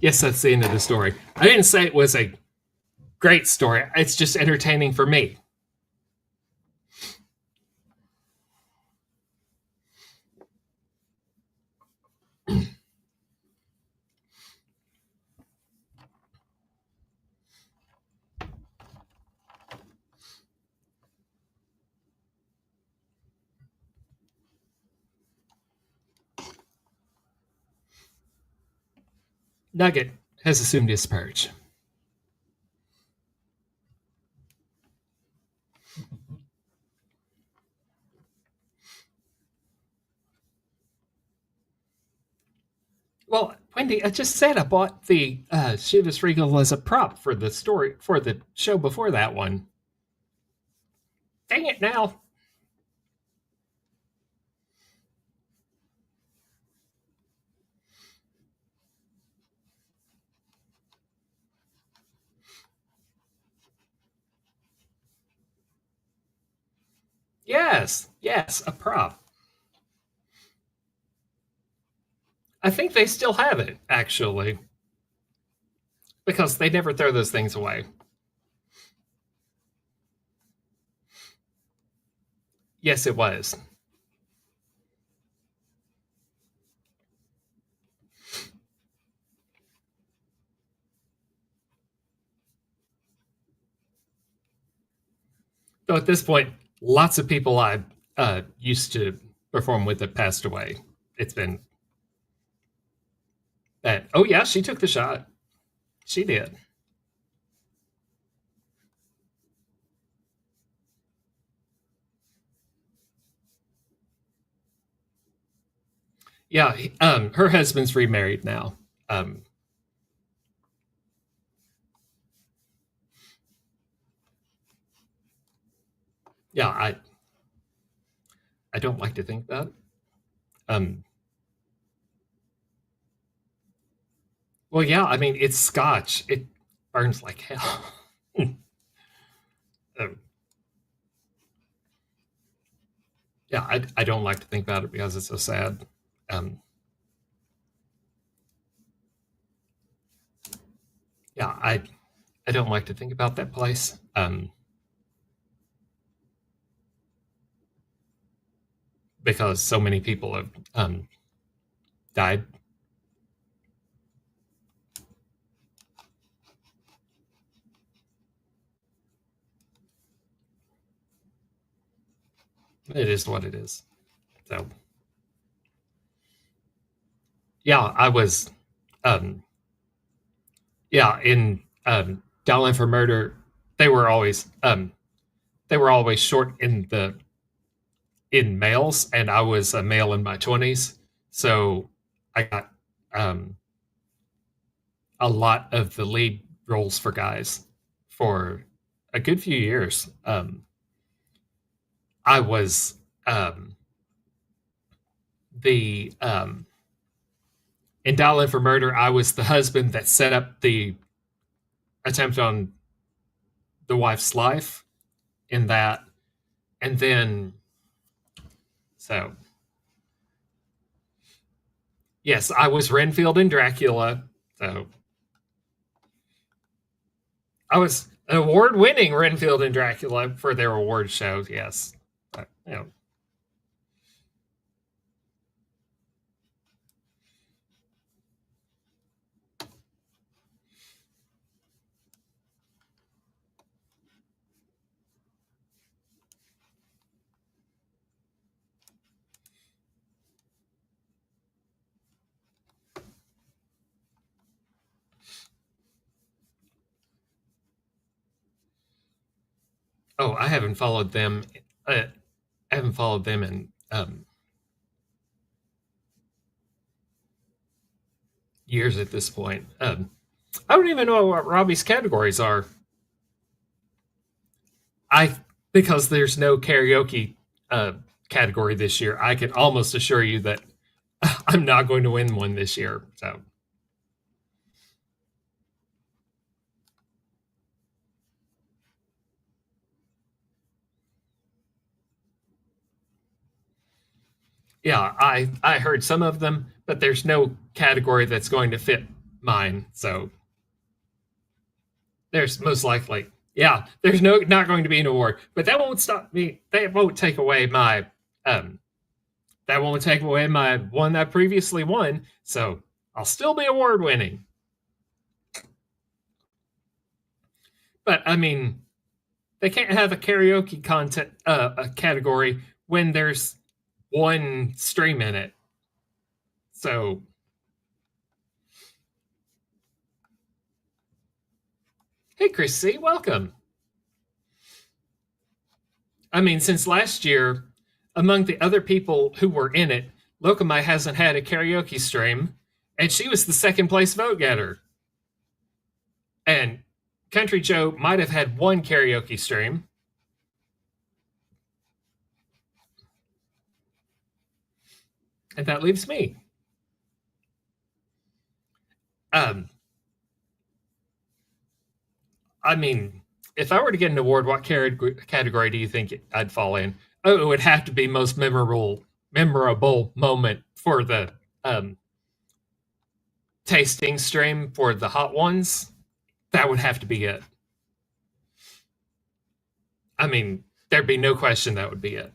Yes, that's the end of the story. I didn't say it was a great story. It's just entertaining for me. Nugget has assumed his purge. Well, Wendy, I just said I bought the Chivas Regal as a prop for the story for the show before that one. Dang it now. Yes, a prop. I think they still have it, actually, because they never throw those things away. Yes, it was. So at this point, lots of people I used to perform with have passed away. It's been that. Oh yeah, she took the shot. She did. Yeah, her husband's remarried now. Um, yeah, I don't like to think about it. Well, yeah, I mean it's Scotch. It burns like hell. um, yeah, I don't like to think about it because it's so sad. Um, yeah, I don't like to think about that place. Because so many people have died. It is what it is. So, yeah, I was, um, yeah, in Dial for Murder. They were always, short in males, and I was a male in my 20s, so I got um, a lot of the lead roles for guys for a good few years. I was um, the in Dial for Murder. I was the husband that set up the attempt on the wife's life in that, and then so yes, I was Renfield in Dracula. So I was an award-winning Renfield in Dracula for their award shows. Yes, but, you know. Oh, I haven't followed them. I haven't followed them in years at this point. I don't even know what Robbie's categories are. I Because there's no karaoke uh, category this year. I can almost assure you that I'm not going to win one this year. So yeah, I heard some of them, but there's no category that's going to fit mine. So there's most likely, yeah, there's not going to be an award, but that won't stop me. That won't take away my um one that I previously won. So I'll still be award winning. But I mean, they can't have a karaoke content a category when there's one stream in it. So hey, Chris C, welcome. I mean, since last year, among the other people who were in it, Lokamai hasn't had a karaoke stream, and she was the second place vote getter. And Country Joe might have had one karaoke stream. And that leaves me. Um, I mean, if I were to get an award, what category do you think I'd fall in? Oh, it would have to be most memorable moment for the tasting stream for the hot ones. That would have to be it. I mean, there'd be no question that would be it.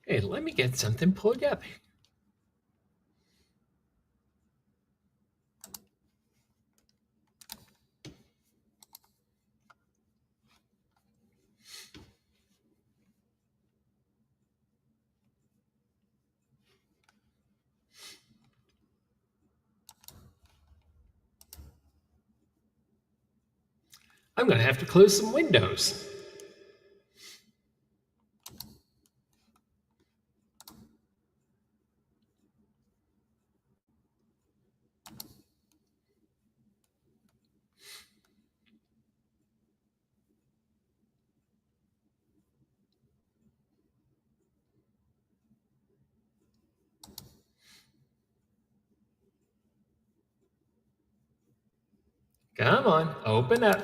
Hey, let me get something pulled up. I'm going to have to close some windows. Come on, open up.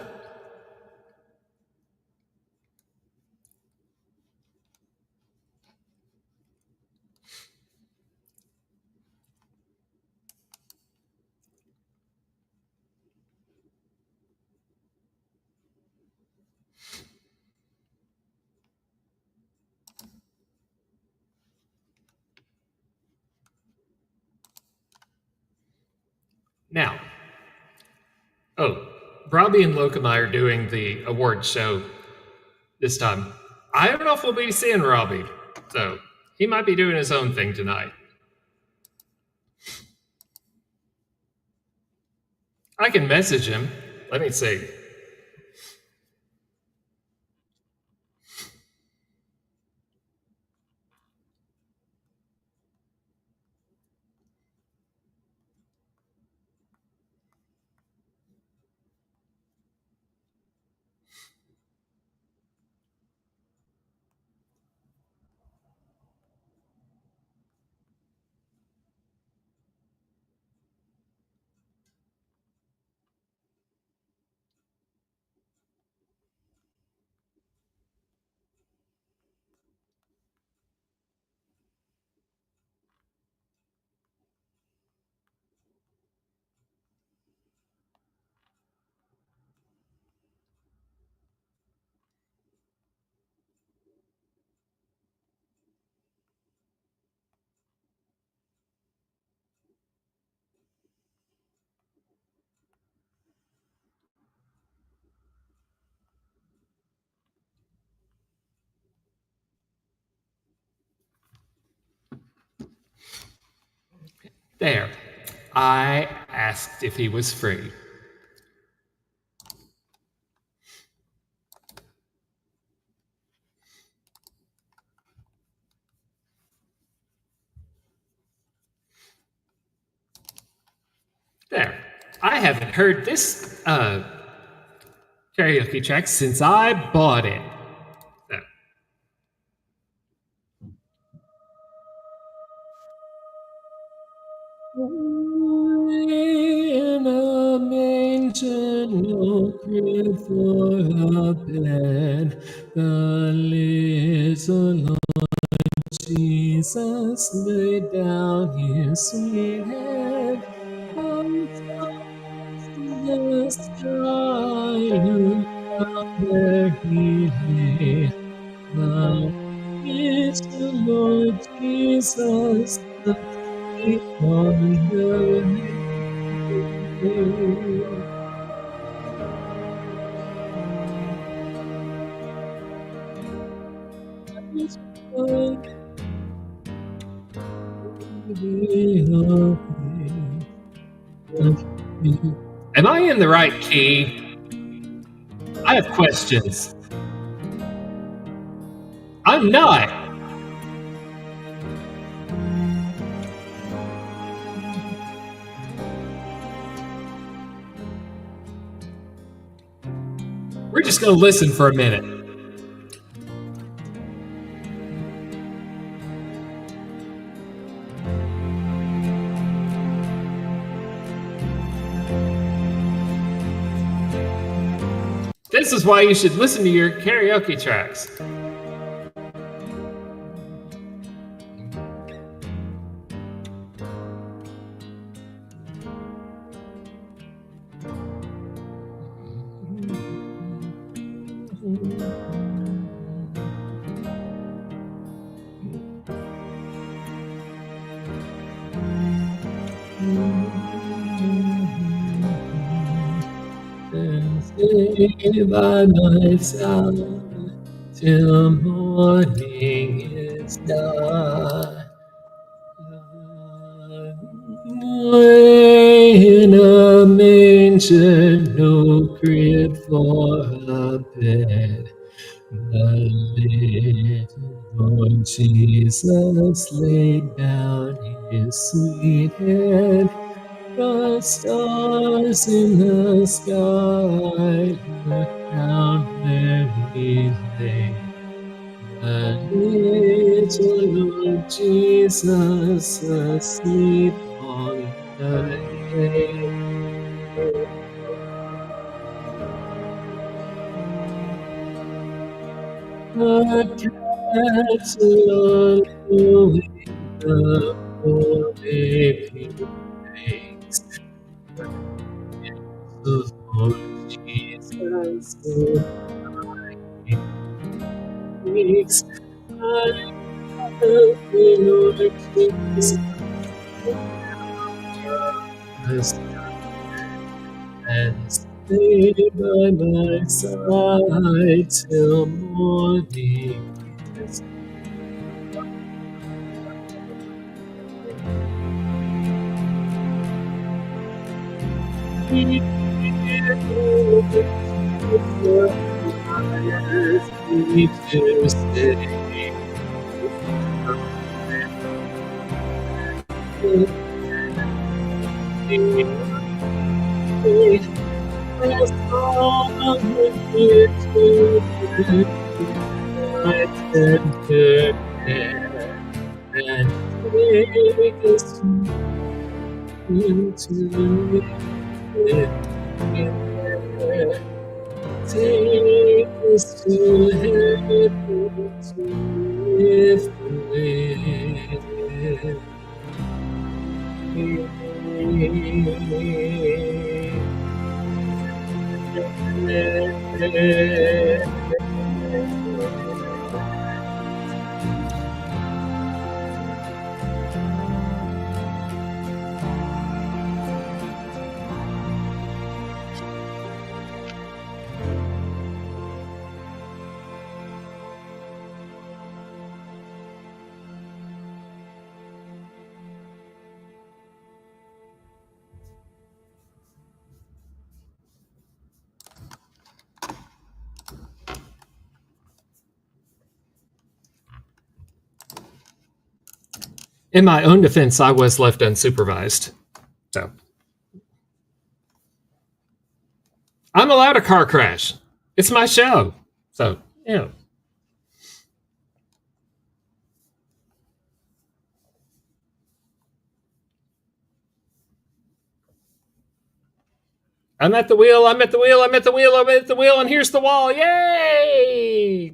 Now, Robbie and Lokamai are doing the award show this time. I don't know if we'll be seeing Robbie, so he might be doing his own thing tonight. I can message him. Let me see. There. I asked if he was free. There. I haven't heard this karaoke track since I bought it. There. In a manger, no crib for a bed, the little Lord Jesus laid down his sweet head. The sky looked out where he lay. Now is the Lord Jesus, the sweet wonder. Am I in the right key? I have questions. I'm not. We're just going to listen for a minute. This is why you should listen to your karaoke tracks. Stay by my side till morning is done. In a manger, no crib for a bed. The little Lord Jesus laid down his sweet head. The stars in the sky looked down where he lay. The little Lord Jesus asleep on the hay. The cattle on the holy banks. The Lord Jesus speaks. The Lord Jesus and stay by my side till morning is to stay. As long as you my tender hand and take us into it. Take us to heaven to live with. In my own defense, I was left unsupervised. So I'm allowed a car crash. It's my show. So, yeah. I'm at the wheel, I'm at the wheel, I'm at the wheel, I'm at the wheel, and here's the wall. Yay!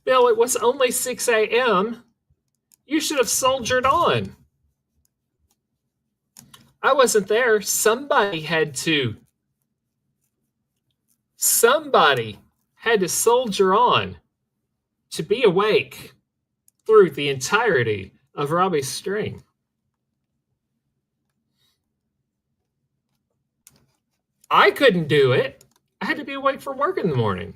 Bill, it was only 6 a.m. You should have soldiered on. I wasn't there. Somebody had to soldier on to be awake through the entirety of Robbie's stream. I couldn't do it. I had to be awake for work in the morning.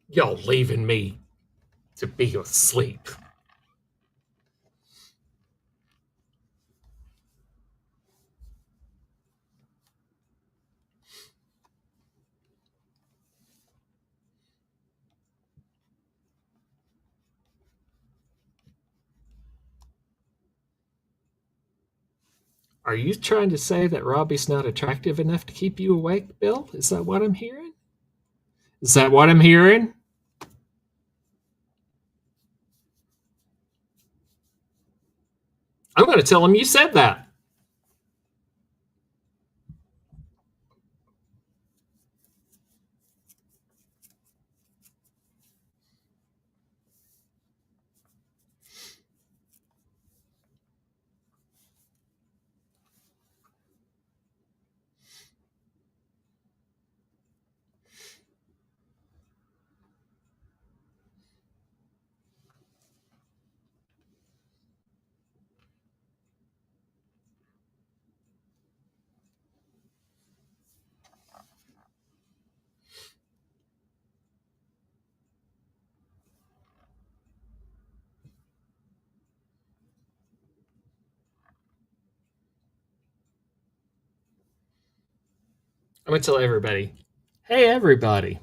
Y'all leaving me to be asleep. Are you trying to say that Robbie's not attractive enough to keep you awake, Bill? Is that what I'm hearing? Is that what I'm hearing? I'm going to tell him you said that. I'm going to tell everybody, hey, everybody,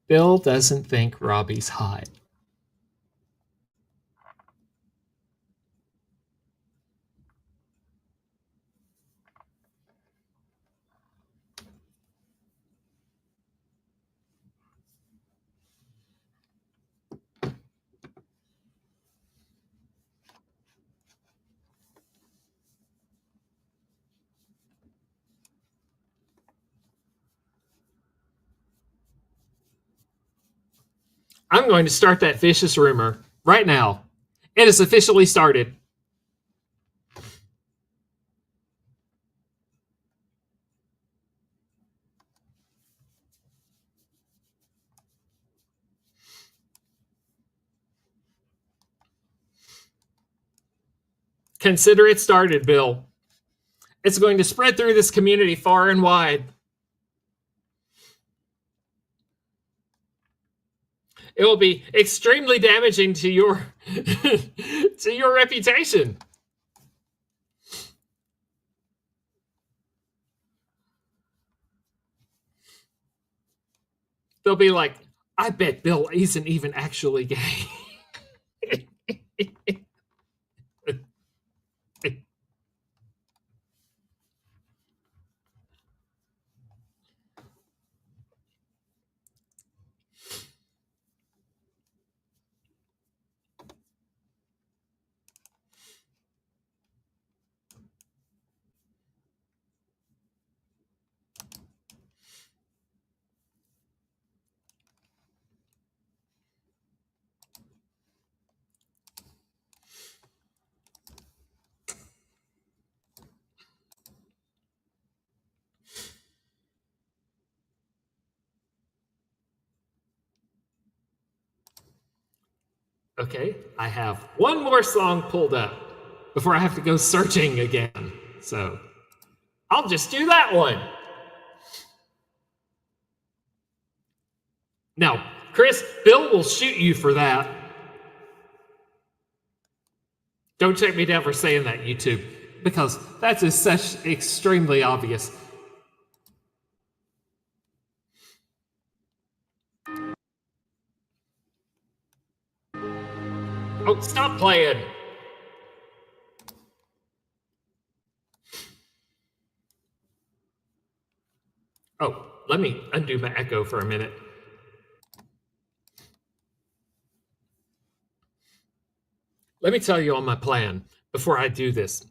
Bill doesn't think Robbie's hot. I'm going to start that vicious rumor right now. It has officially started. Consider it started, Bill. It's going to spread through this community far and wide. It will be extremely damaging to your to your reputation. They'll be like, I bet Bill isn't even actually gay. Okay, I have one more song pulled up before I have to go searching again. So I'll just do that one. Now, Chris, Bill will shoot you for that. Don't check me down for saying that, YouTube, because that's such extremely obvious. Oh, stop playing. Oh, let me undo my echo for a minute. Let me tell you on my plan before I do this.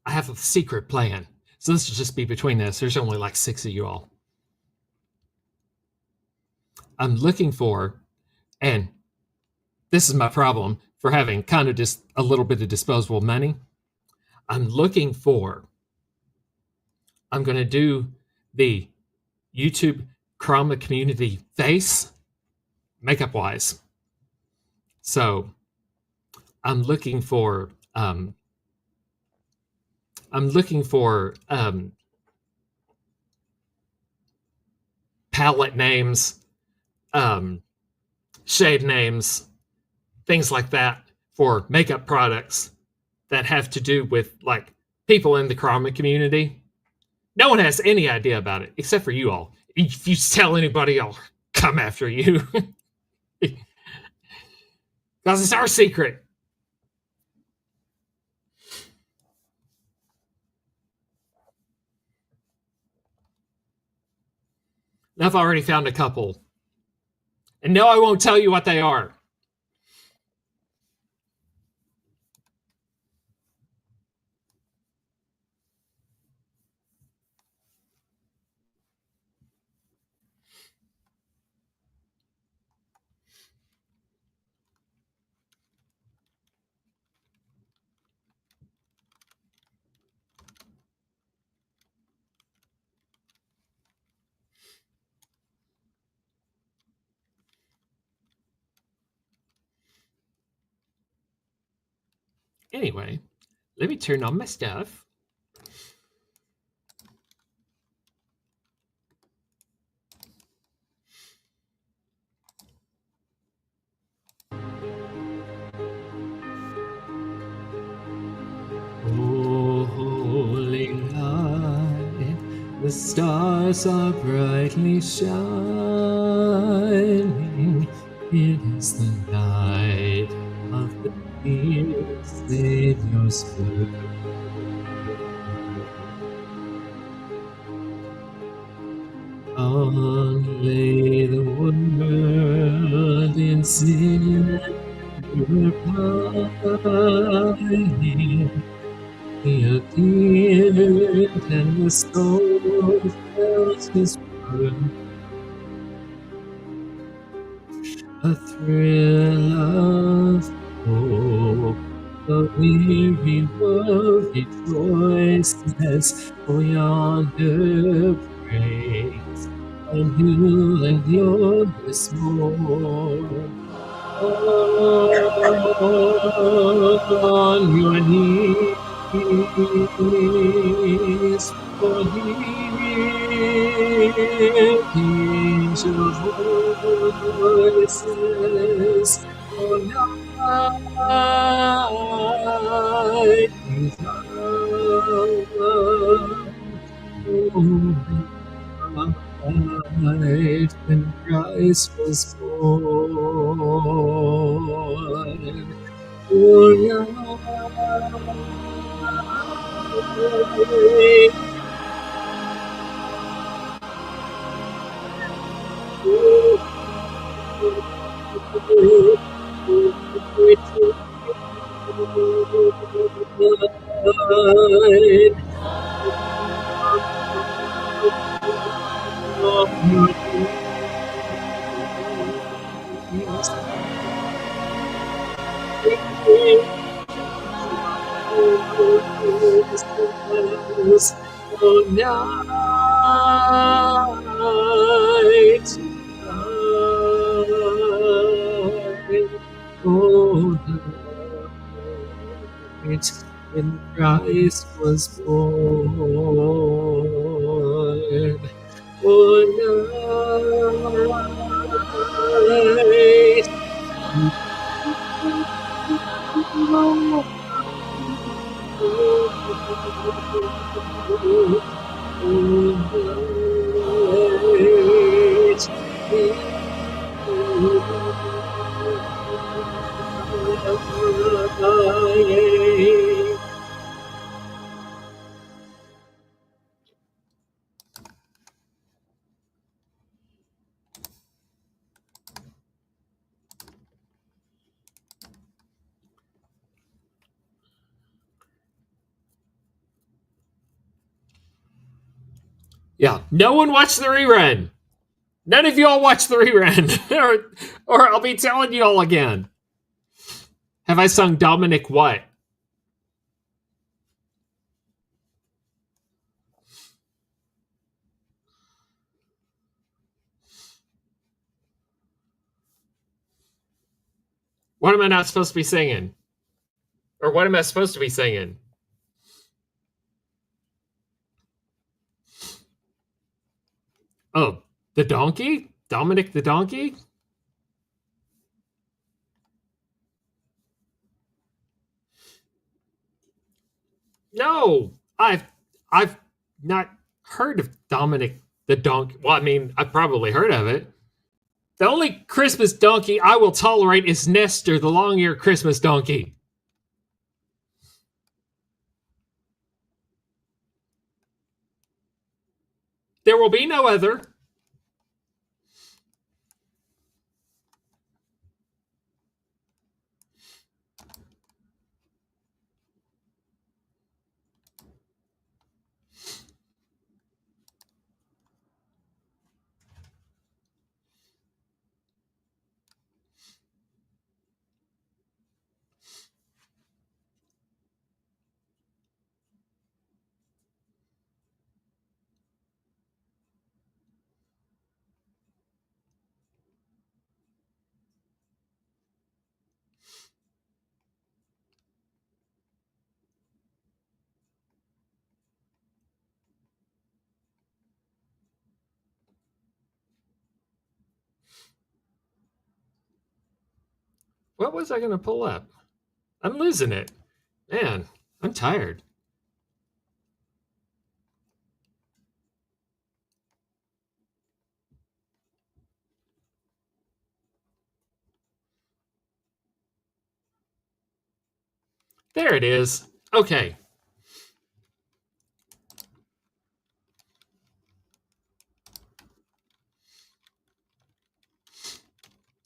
I have a secret plan. So this will just be between us. There's only like 6 of you all. I'm looking for, and this is my problem for having kind of just a little bit of disposable money. I'm going to do the YouTube Chroma community face makeup wise. So I'm looking for palette names, shade names, things like that for makeup products that have to do with like people in the karma community. No one has any idea about it except for you all. If you tell anybody, I'll come after you. Because it's our secret. I've already found a couple. And no, I won't tell you what they are. Anyway, let me turn on my stuff. Oh, holy night, the stars are brightly shining. It is the night of the dear Savior's birth. Lay the world in sin and pining. He appeared and the soul felt his burden. A thrill of hope, the weary world rejoices, for yonder breaks a new and glorious morn. On your knees, for hear angel voices, for night is night when Christ was born. For night oh, night, oh, night, when Christ was born. Oh, night, yeah, no one watched the rerun. None of y'all watched the rerun, or I'll be telling y'all again. Have I sung Dominic what? What am I not supposed to be singing? Or what am I supposed to be singing? Oh, the donkey? Dominic the donkey? No, I've not heard of Dominic the donkey. Well, I mean, I've probably heard of it. The only Christmas donkey I will tolerate is Nestor, the long-eared Christmas donkey. There will be no other. What was I going to pull up? I'm losing it. Man, I'm tired. There it is. Okay.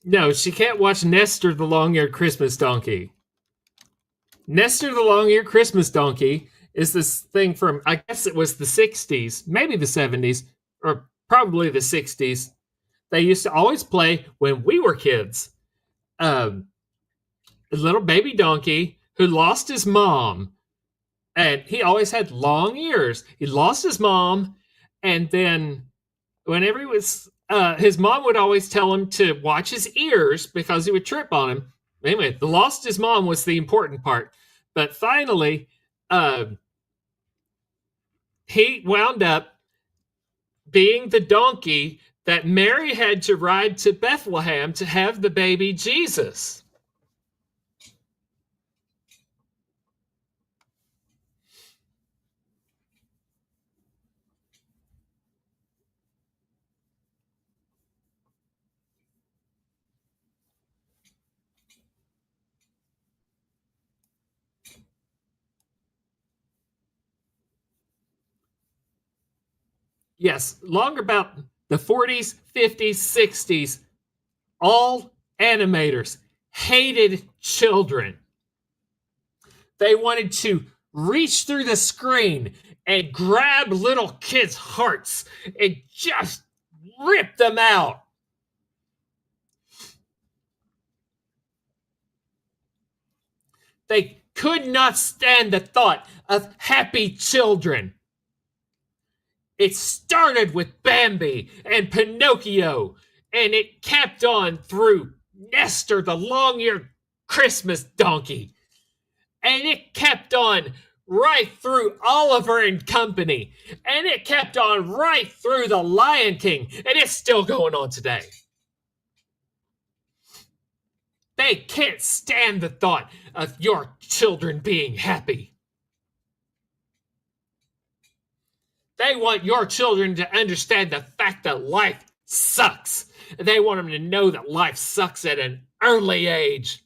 No, she can't watch Nestor the long-eared Christmas donkey. Nestor the long-eared Christmas donkey is this thing from, I guess it was the 60s, maybe the 70s, or probably the 60s. They used to always play when we were kids. A little baby donkey who lost his mom, and he always had long ears. He lost his mom, and then whenever he was, his mom would always tell him to watch his ears because he would trip on him. Anyway, the lost his mom was the important part. But finally, he wound up being the donkey that Mary had to ride to Bethlehem to have the baby Jesus. Yes, long about the 40s, 50s, 60s, all animators hated children. They wanted to reach through the screen and grab little kids' hearts and just rip them out. They could not stand the thought of happy children. It started with Bambi and Pinocchio, and it kept on through Nestor, the long-eared Christmas donkey. And it kept on right through Oliver and Company. And it kept on right through The Lion King. And it's still going on today. They can't stand the thought of your children being happy. They want your children to understand the fact that life sucks. They want them to know that life sucks at an early age.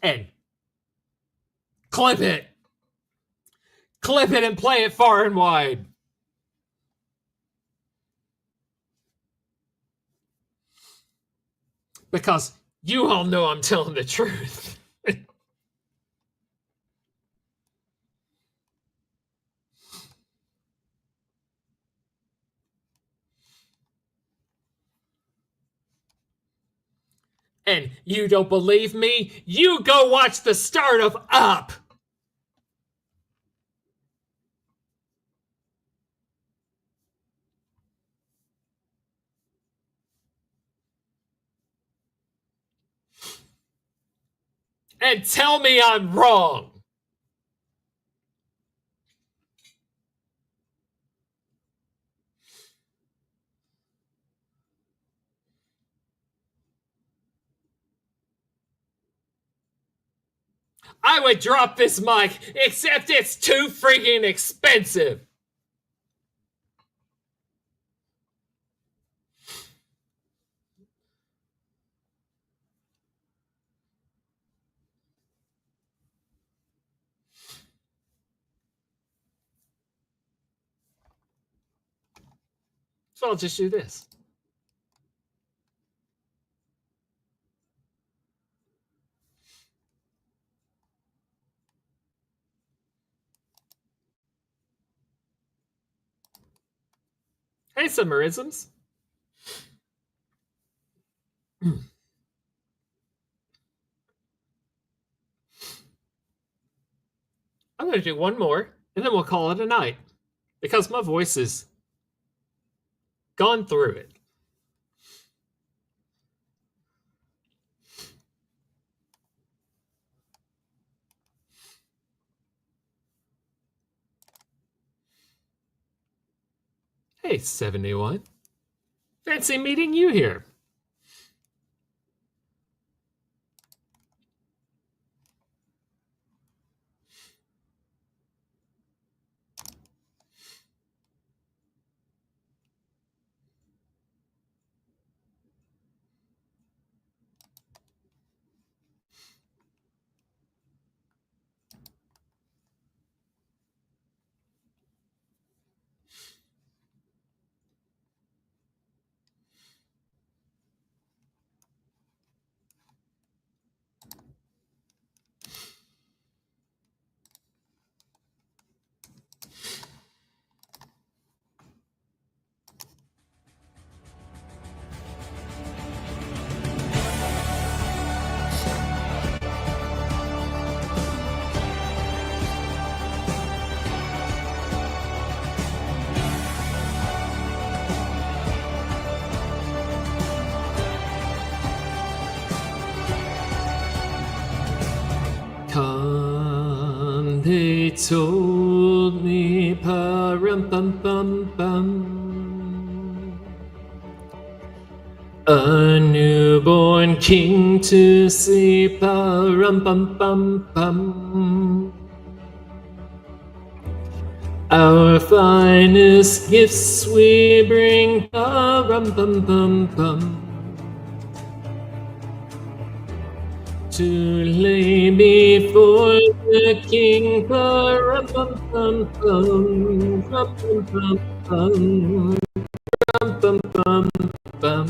And clip it. Clip it and play it far and wide. Because you all know I'm telling the truth. And you don't believe me? You go watch the start of Up. and tell me I'm wrong. I would drop this mic, except it's too freaking expensive. So I'll just do this. Hey, Summerisms. I'm going to do one more, and then we'll call it a night, because my voice has gone through it. Hey, 71. Fancy meeting you here. Come, they told me, pa-rum-bum-bum-bum, a newborn king to see, pa-rum-bum-bum-bum. Our finest gifts we bring, pa-rum-bum-bum-bum, to lay before the king, pa-rum-bum-bum-bum, rum-bum-bum-bum, rum-bum-bum-bum.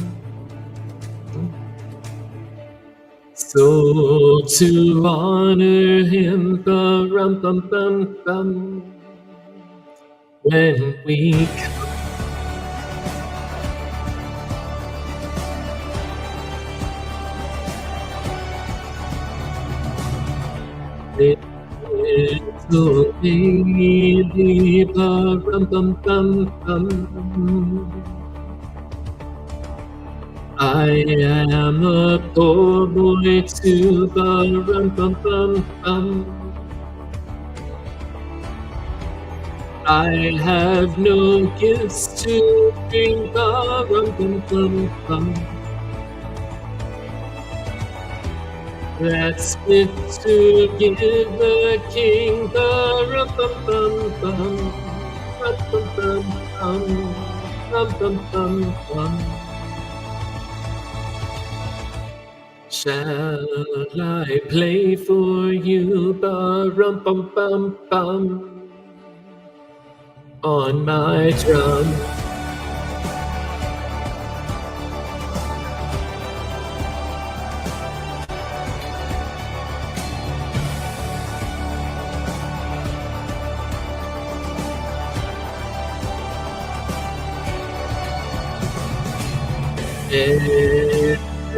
So to honor him, pa-rum-bum-bum-bum, when we little baby, pa-rum-bum-bum-bum, I am a poor boy too, pa-rum-bum-bum-bum. I have no gifts to bring, pa-rum-bum-bum-bum. That's it to give the king, pa-rum-bum-bum-bum, rum-bum-bum-bum, rum-bum-bum-bum. Shall I play for you, pa-rum-bum-bum-bum, on my drum?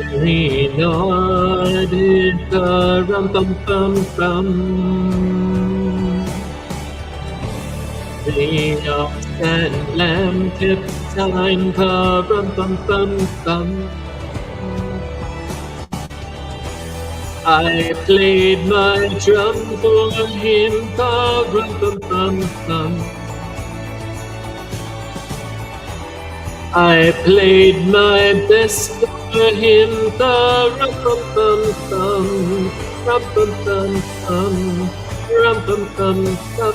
Every nodded, pa-rum-bum-bum-bum, the ox and lamb kept time, pa-rum-bum-bum-bum. I played my drum for him, pa-rum-pum-pum-pum. I played my best for him, pa-rum-pum-pum-pum, rum-pum-pum-pum, rum-pum-pum-pum.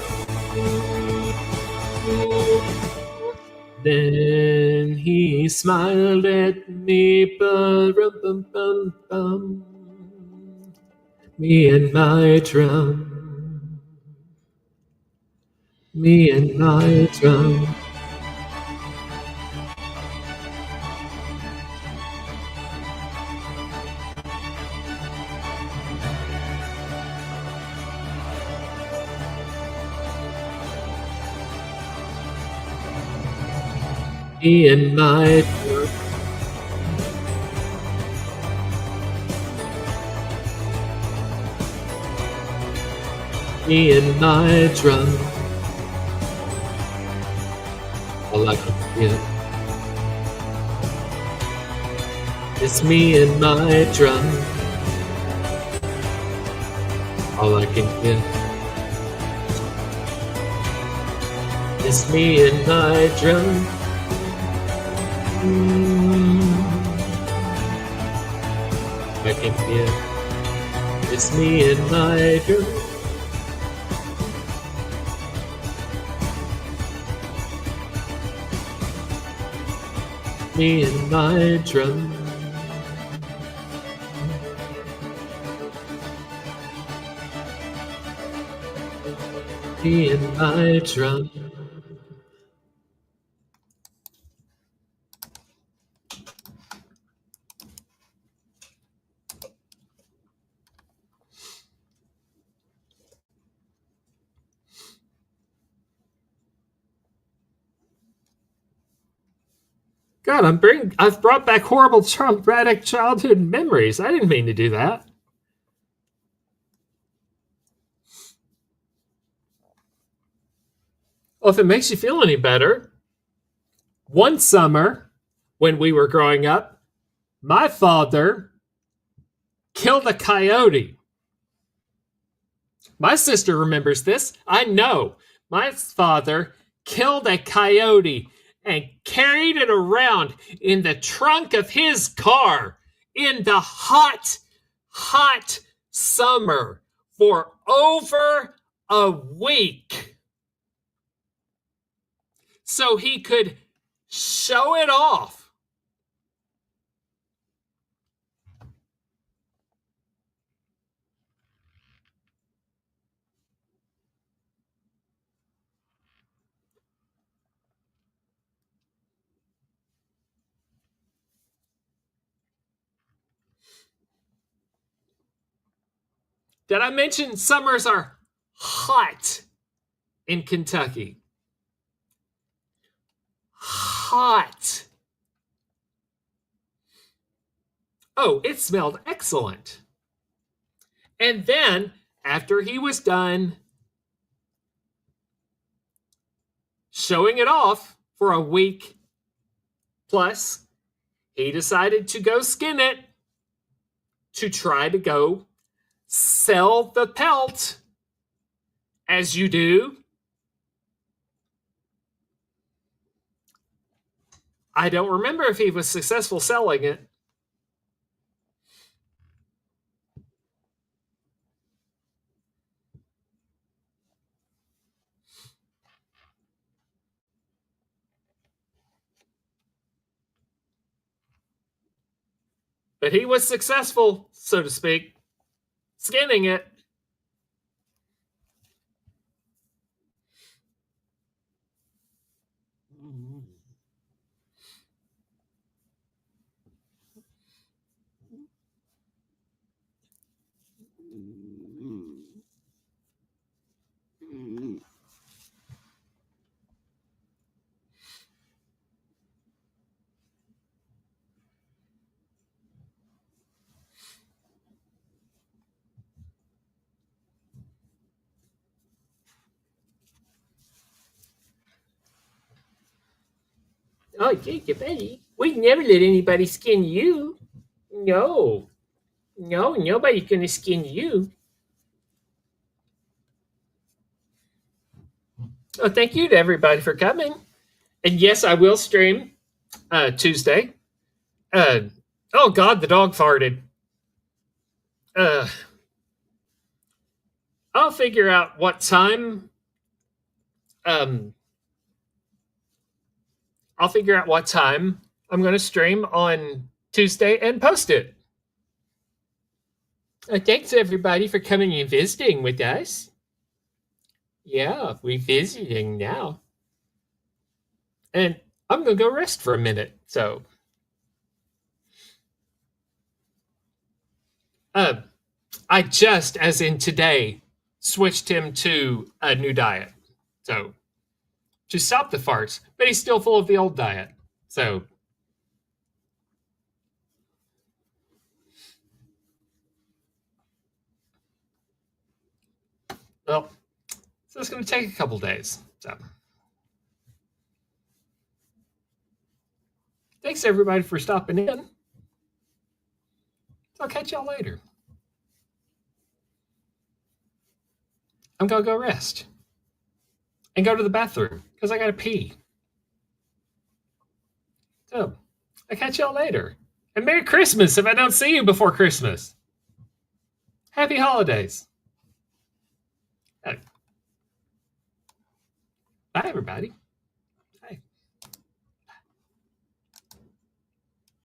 Then he smiled at me, pa-rum-pum-pum-pum. Me and my drum. Me and my drum. Me and my drum. Me and my drum. All I can get is me and my drum. All I can get is me and my drum. I can get it's me and my drum. Me and my drum. Me and my drum. God, I've brought back horrible traumatic childhood memories. I didn't mean to do that. Well, if it makes you feel any better, one summer when we were growing up, my father killed a coyote. My sister remembers this. I know. My father killed a coyote and carried it around in the trunk of his car in the hot, hot summer for over a week so he could show it off. Did I mention summers are hot in Kentucky? Hot. Oh, it smelled excellent. And then, after he was done showing it off for a week plus, he decided to go skin it to try to go sell the pelt, as you do. I don't remember if he was successful selling it. But he was successful, so to speak, skinning it. Oh, Jacob, Eddie, we'd never let anybody skin you. No. No, nobody's gonna skin you. Oh, thank you to everybody for coming. And yes, I will stream Tuesday. Oh God, the dog farted. Uh, I'll figure out what time. I'll figure out what time I'm going to stream on Tuesday and post it. Thanks everybody for coming and visiting with us. Yeah, we're visiting now. And I'm going to go rest for a minute. So, I just, as in today, switched him to a new diet. So, to stop the farts, but he's still full of the old diet. So, well, so it's going to take a couple days. So, thanks everybody for stopping in. I'll catch y'all later. I'm going to go rest and go to the bathroom because I got to pee. So, I'll catch y'all later. And Merry Christmas if I don't see you before Christmas. Happy holidays. Bye, everybody.